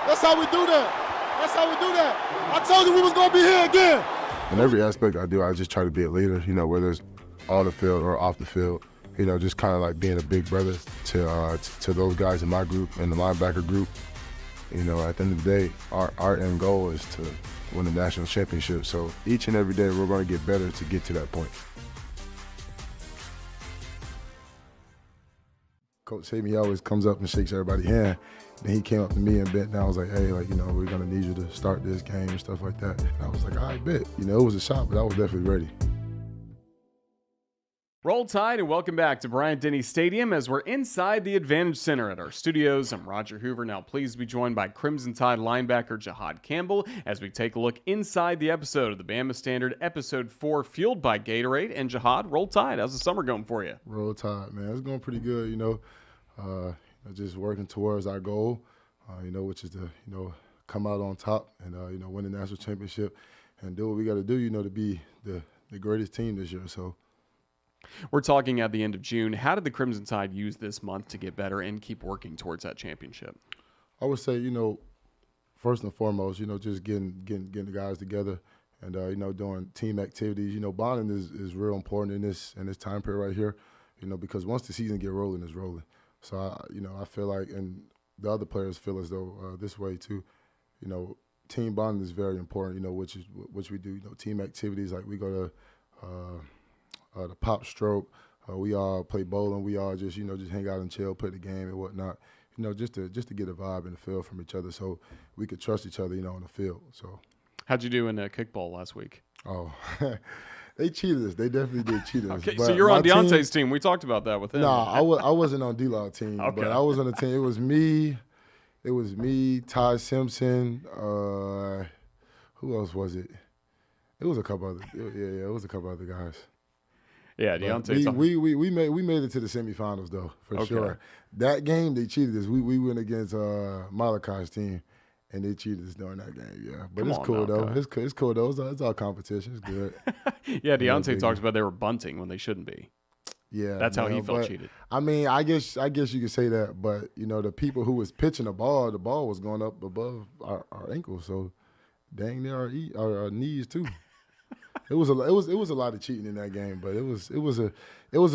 That's how we do that. That's how we do that. I told you we was going to be here again. In every aspect I do, I just try to be a leader, you know, whether it's on the field or off the field. You know, just kind of like being a big brother to those guys in my group and the linebacker group. You know, at the end of the day, our end goal is to win the national championship. So each and every day, we're going to get better to get to that point. Coach Saban always comes up and shakes everybody's hand. And he came up to me and bent down. I was like, hey, like, you know, we're going to need you to start this game and stuff like that. And I was like, I bet. You know, it was a shot, but I was definitely ready. Roll Tide and welcome back to Bryant-Denny Stadium as we're inside the Advantage Center at our studios. I'm Roger Hoover, now pleased to be joined by Crimson Tide linebacker Jihaad Campbell as we take a look inside the episode of the Bama Standard, Episode 4, Fueled by Gatorade. And Jihaad, Roll Tide, how's the summer going for you? Roll Tide, man. It's going pretty good, you know. Just working towards our goal, you know, which is to, you know, come out on top and, you know, win the national championship and do what we got to do, you know, to be the greatest team this year. So. We're talking at the end of June. How did the Crimson Tide use this month to get better and keep working towards that championship? I would say, you know, first and foremost, you know, just getting the guys together and, you know, doing team activities. You know, bonding is real important in this time period right here, you know, because once the season get rolling, it's rolling. So, you know, I feel like, and the other players feel as though this way too, you know, team bonding is very important, you know, which we do, you know, team activities like we go to the pop stroke. We all play bowling. We all just, you know, just hang out and chill, play the game and whatnot. You know, just to get a vibe and a feel from each other, so we could trust each other, you know, on the field. So, how'd you do in kickball last week? Oh, they cheated us. They definitely did cheat us. Okay, so you're on Deontay's team. We talked about that with him. Nah, I wasn't on D-Law's team, okay. But I was on the team. It was me, Ty Simpson. Who else was it? It was a couple other. Yeah, it was a couple other guys. Yeah, Deontay. We made it to the semifinals though, for sure. That game they cheated us. We went against Malachi's team, and they cheated us during that game. Yeah, but it's cool though. It's cool though. It's all competition. It's good. Yeah, Deontay talks about they were bunting when they shouldn't be. Yeah, that's how he felt cheated. I mean, I guess you could say that, but you know, the people who was pitching the ball was going up above our ankles, so dang near our knees too. It was a lot of cheating in that game, but it was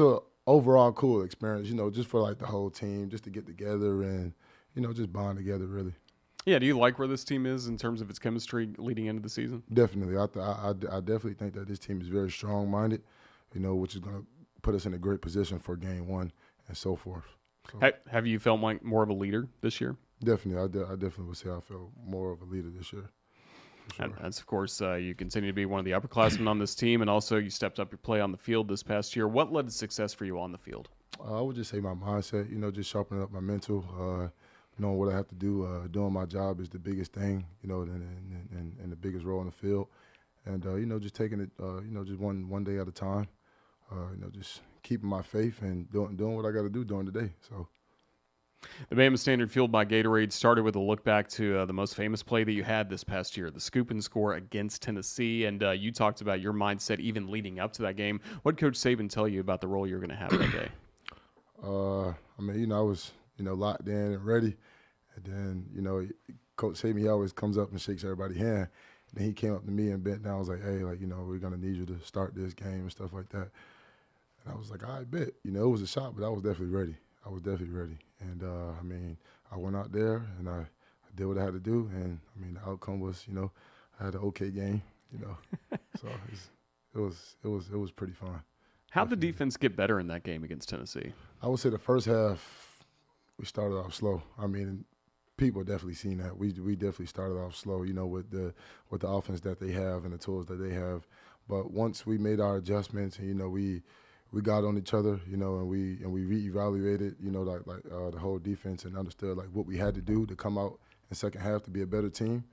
a overall cool experience, you know, just for like the whole team, just to get together and, you know, just bond together really. Yeah, do you like where this team is in terms of its chemistry leading into the season? Definitely, I definitely think that this team is very strong-minded, you know, which is going to put us in a great position for Game 1 and so forth. So, have you felt like more of a leader this year? Definitely, I definitely would say I felt more of a leader this year. Sure. That's, of course, you continue to be one of the upperclassmen on this team, and also you stepped up your play on the field this past year. What led to success for you on the field? I would just say my mindset, you know, just sharpening up my mental, knowing what I have to do. Doing my job is the biggest thing, you know, and the biggest role in the field. And, you know, just taking it, you know, just one day at a time, you know, just keeping my faith and doing what I got to do during the day. So. The Bama Standard Fueled by Gatorade started with a look back to the most famous play that you had this past year, the scoop and score against Tennessee, and you talked about your mindset even leading up to that game. What did Coach Saban tell you about the role you're going to have that day? I mean, you know, I was, you know, locked in and ready, and then, you know, Coach Saban, he always comes up and shakes everybody's hand. And then he came up to me and bent down. I was like, hey, like, you know, we're going to need you to start this game and stuff like that. And I was like, I bet. You know, it was a shot, but I was definitely ready. And, I mean, I went out there and I did what I had to do. And, I mean, the outcome was, you know, I had an okay game, you know. So it was pretty fun. How'd the defense get better in that game against Tennessee? I would say the first half we started off slow. I mean, people definitely seen that. We definitely started off slow, you know, with the offense that they have and the tools that they have. But once we made our adjustments and, we got on each other, and we reevaluated, the whole defense and understood like what we had to do to come out in second half to be a better team,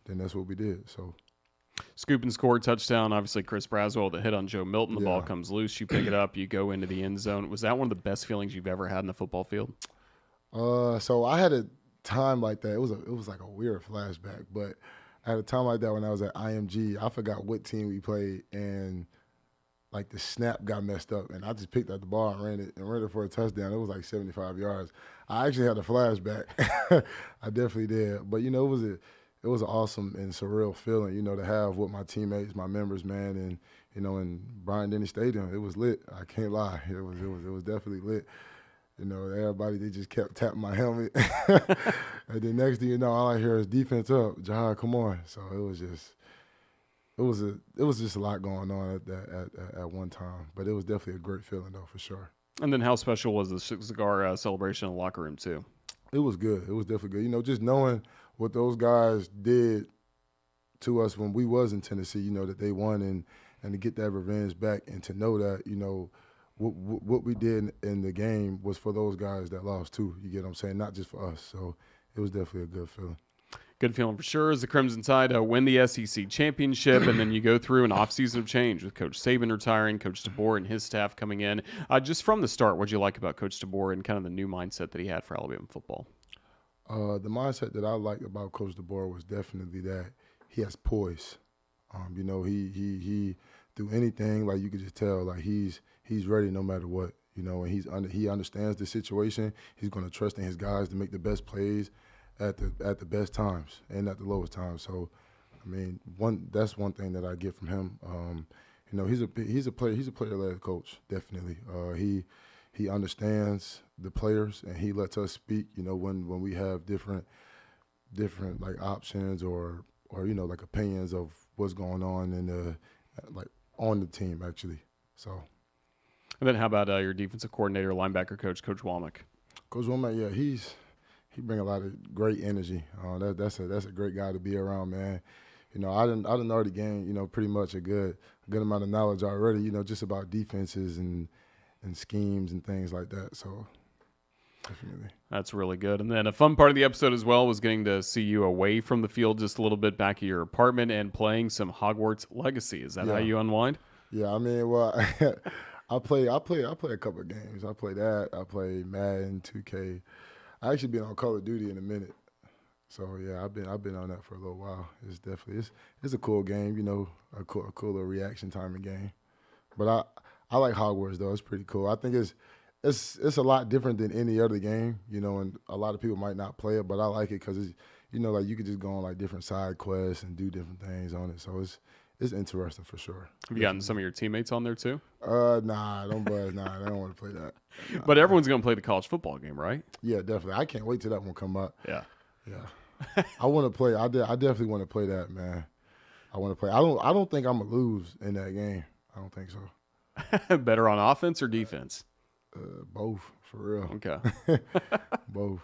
then that's what we did. So. Scoop and score touchdown. Obviously, Chris Braswell, the hit on Joe Milton. The ball comes loose. You pick it up. You go into the end zone. Was that one of the best feelings you've ever had in the football field? So I had a time like that. It was like a weird flashback, but I had a time like that when I was at IMG. I forgot what team we played, and like the snap got messed up, and I just picked up the ball and ran it for a touchdown. It was like 75 yards. I actually had a flashback. I definitely did. But it was an awesome and surreal feeling, to have with my teammates, my members, man, and in Bryant-Denny Stadium, it was lit. I can't lie, it was definitely lit. Everybody, they just kept tapping my helmet, and then next thing you know, all I hear is defense up, Jihaad, come on. So it was just a lot going on at one time, but it was definitely a great feeling though, for sure. And then how special was the cigar celebration in the locker room too? It was good. It was definitely good. Just knowing what those guys did to us when we was in Tennessee, that they won and to get that revenge back and to know that, what we did in the game was for those guys that lost too. You get what I'm saying? Not just for us. So it was definitely a good feeling. Good feeling for sure as the Crimson Tide win the SEC championship, and then you go through an offseason of change with Coach Saban retiring, Coach DeBoer and his staff coming in. Just from the start, what did you like about Coach DeBoer and kind of the new mindset that he had for Alabama football? The mindset that I liked about Coach DeBoer was definitely that he has poise. He do anything, like you could just tell, like he's ready no matter what, and he understands the situation. He's going to trust in his guys to make the best plays at the best times and at the lowest times. So, that's one thing that I get from him. He's a player-led coach, definitely. He understands the players and he lets us speak. When we have different like options or like opinions of what's going on in on the team actually. So. And then how about your defensive coordinator, linebacker coach, Coach Womack? Coach Womack, yeah, he brings a lot of great energy. That's a great guy to be around, man. I didn't already gain, pretty much a good amount of knowledge already, just about defenses and schemes and things like that. So definitely. That's really good. And then a fun part of the episode as well was getting to see you away from the field just a little bit back at your apartment and playing some Hogwarts Legacy. Is that how you unwind? Yeah, well, I play a couple of games. I play that. I play Madden, 2K. I actually been on Call of Duty in a minute. So yeah, I've been on that for a little while. It's definitely it's a cool game, a cool little reaction timing game. But I like Hogwarts though. It's pretty cool. I think it's a lot different than any other game, and a lot of people might not play it, but I like it because it's like you could just go on like different side quests and do different things on it. So it's interesting for sure. Have you gotten some of your teammates on there too? Nah, don't buzz. Nah, I don't want to play that. Nah. But everyone's gonna play the college football game, right? Yeah, definitely. I can't wait till that one come up. Yeah. I want to play. I definitely want to play that, man. I want to play. I don't think I'm gonna lose in that game. I don't think so. Better on offense or defense? Both, for real. Okay. Both.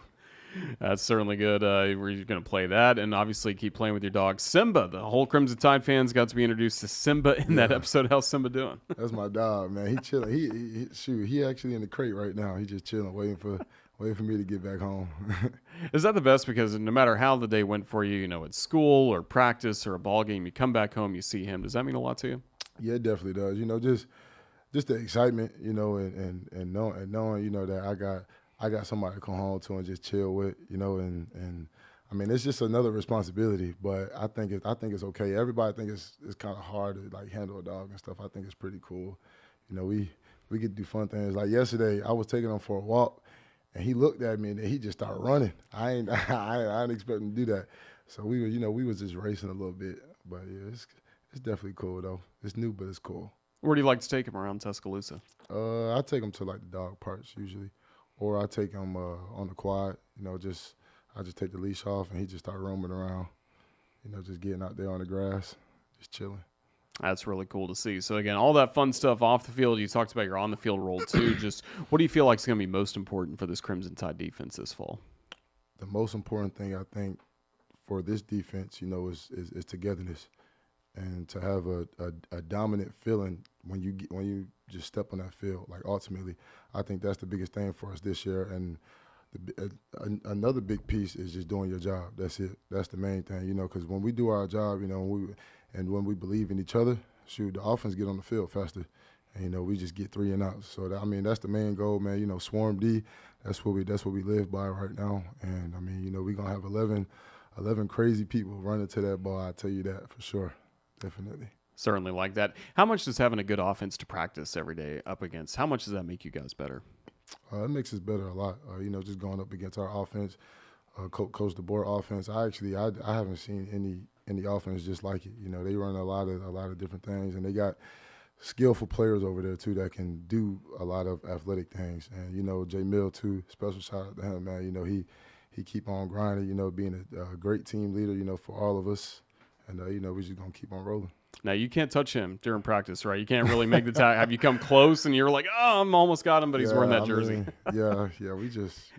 That's certainly good. We're going to play that and obviously keep playing with your dog, Simba. The whole Crimson Tide fans got to be introduced to Simba in that episode. How's Simba doing? That's my dog, man. He chilling. He actually in the crate right now. He just chilling, waiting for me to get back home. Is that the best? Because no matter how the day went for you, at school or practice or a ball game, you come back home, you see him. Does that mean a lot to you? Yeah, it definitely does. Just the excitement, and knowing, that I got somebody to come home to and just chill with, and it's just another responsibility. But I think it's okay. Everybody thinks it's kind of hard to like handle a dog and stuff. I think it's pretty cool. We get to do fun things. Like yesterday, I was taking him for a walk, and he looked at me and then he just started running. I didn't expect him to do that. So we was just racing a little bit. But yeah, it's definitely cool though. It's new, but it's cool. Where do you like to take him around Tuscaloosa? I take him to like the dog parks usually. Or I take him on the quad, I just take the leash off and he just start roaming around, just getting out there on the grass, just chilling. That's really cool to see. So again, all that fun stuff off the field. You talked about your on the field role too. Just what do you feel like is going to be most important for this Crimson Tide defense this fall? The most important thing I think for this defense, is togetherness. and to have a dominant feeling when you just step on that field. Like ultimately, I think that's the biggest thing for us this year. And another big piece is just doing your job. That's it. That's the main thing, because when we do our job, when we believe in each other, the offense get on the field faster. And, we just get 3 and outs. So, that's the main goal, man. Swarm D, that's what we live by right now. And, we're going to have 11 crazy people running to that ball. I tell you that for sure. Definitely. Certainly like that. How much does having a good offense to practice every day up against, how much does that make you guys better? It makes us better a lot. Just going up against our offense, Coach DeBoer offense. I haven't seen any offense just like it. They run a lot of different things, and they got skillful players over there too that can do a lot of athletic things. And Jay Mill too. Special shout out to him, man. He keep on grinding. Being a great team leader. For all of us, and we're just gonna keep on rolling. Now, you can't touch him during practice, right? You can't really make the tackle. Have you come close and you're like, oh, I'm almost got him, but he's wearing that jersey? We just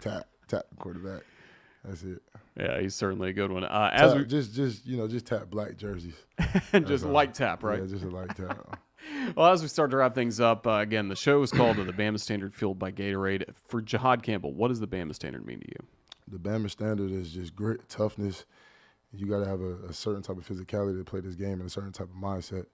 tap the quarterback. That's it. Yeah, he's certainly a good one. Just tap black jerseys. Just light tap, right? Yeah, just a light tap. Well, as we start to wrap things up, again, the show is called The Bama Standard Fueled by Gatorade. For Jihaad Campbell, what does the Bama Standard mean to you? The Bama Standard is just grit, toughness. You got to have a certain type of physicality to play this game and a certain type of mindset.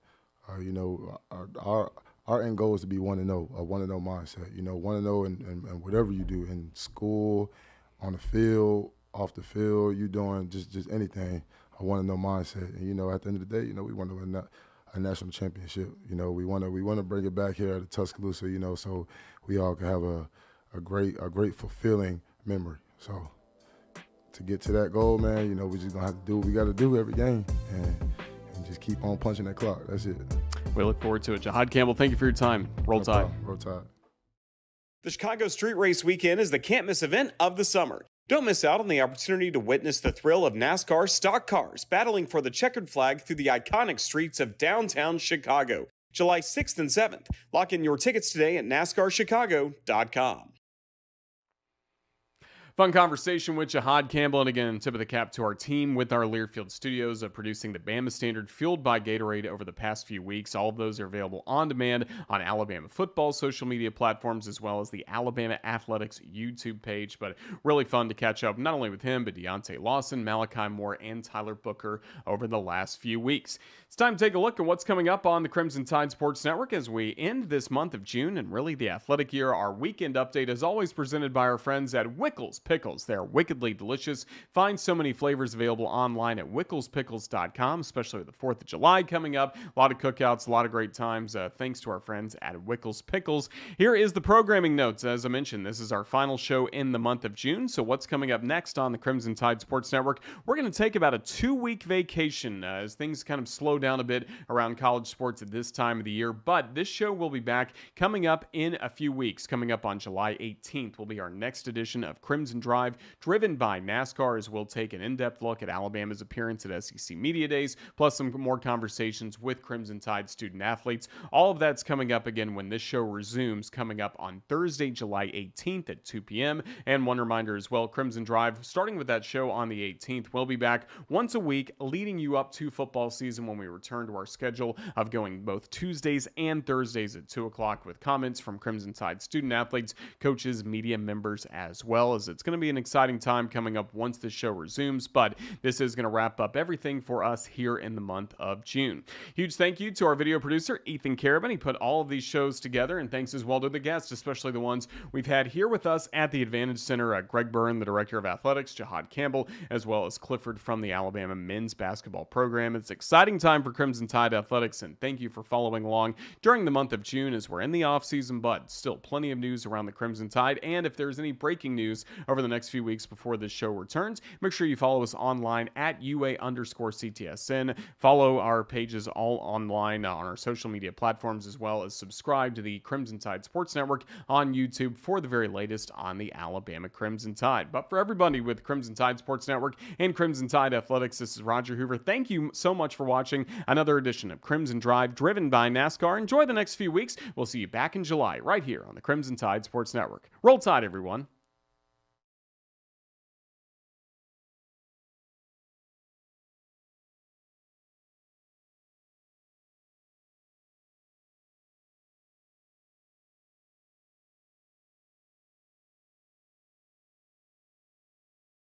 Our end goal is to be 1-0, a 1-0 mindset. 1-0 and whatever you do in school, on the field, off the field, you doing just anything, a 1-0 mindset. And at the end of the day, we want to win a national championship. We want to bring it back here to Tuscaloosa. So we all can have a great fulfilling memory. So. To get to that goal, man, we just gonna have to do what we got to do every game and just keep on punching that clock. That's it. We look forward to it. Jihaad Campbell, thank you for your time. Roll Tide. Roll Tide. The Chicago Street Race Weekend is the can't-miss event of the summer. Don't miss out on the opportunity to witness the thrill of NASCAR stock cars battling for the checkered flag through the iconic streets of downtown Chicago, July 6th and 7th. Lock in your tickets today at NASCARchicago.com. Fun conversation with Jihaad Campbell, and again, tip of the cap to our team with our Learfield Studios of producing the Bama Standard fueled by Gatorade over the past few weeks. All of those are available on demand on Alabama football social media platforms, as well as the Alabama Athletics YouTube page. But really fun to catch up not only with him, but Deontay Lawson, Malachi Moore, and Tyler Booker over the last few weeks. It's time to take a look at what's coming up on the Crimson Tide Sports Network as we end this month of June and really the athletic year. Our weekend update is always presented by our friends at Wickles Pickles. They're wickedly delicious. Find so many flavors available online at WicklesPickles.com, especially with the 4th of July coming up. A lot of cookouts, a lot of great times, thanks to our friends at Wickles Pickles. Here is the programming notes. As I mentioned, this is our final show in the month of June, so what's coming up next on the Crimson Tide Sports Network? We're going to take about a 2-week vacation as things kind of slow down a bit around college sports at this time of the year, but this show will be back coming up in a few weeks. Coming up on July 18th will be our next edition of Crimson Drive, driven by NASCAR, as we'll take an in-depth look at Alabama's appearance at SEC Media Days, plus some more conversations with Crimson Tide student athletes. All of that's coming up again when this show resumes, coming up on Thursday, July 18th at 2 p.m. And one reminder as well, Crimson Drive, starting with that show on the 18th, we'll be back once a week, leading you up to football season when we return to our schedule of going both Tuesdays and Thursdays at 2 o'clock with comments from Crimson Tide student athletes, coaches, media members, as well as it's going to be an exciting time coming up once the show resumes, but this is going to wrap up everything for us here in the month of June. Huge thank you to our video producer, Ethan Carabin. He put all of these shows together, and thanks as well to the guests, especially the ones we've had here with us at the Advantage Center, Greg Byrne, the Director of Athletics, Jihaad Campbell, as well as Clifford from the Alabama men's basketball program. It's an exciting time for Crimson Tide Athletics, and thank you for following along during the month of June as we're in the off-season, but still plenty of news around the Crimson Tide, and if there's any breaking news over the next few weeks before this show returns, make sure you follow us online at UA_CTSN. Follow our pages all online on our social media platforms, as well as subscribe to the Crimson Tide Sports Network on YouTube for the very latest on the Alabama Crimson Tide. But for everybody with Crimson Tide Sports Network and Crimson Tide Athletics, this is Roger Hoover. Thank you so much for watching another edition of Crimson Drive, driven by NASCAR. Enjoy the next few weeks. We'll see you back in July right here on the Crimson Tide Sports Network. Roll Tide, everyone.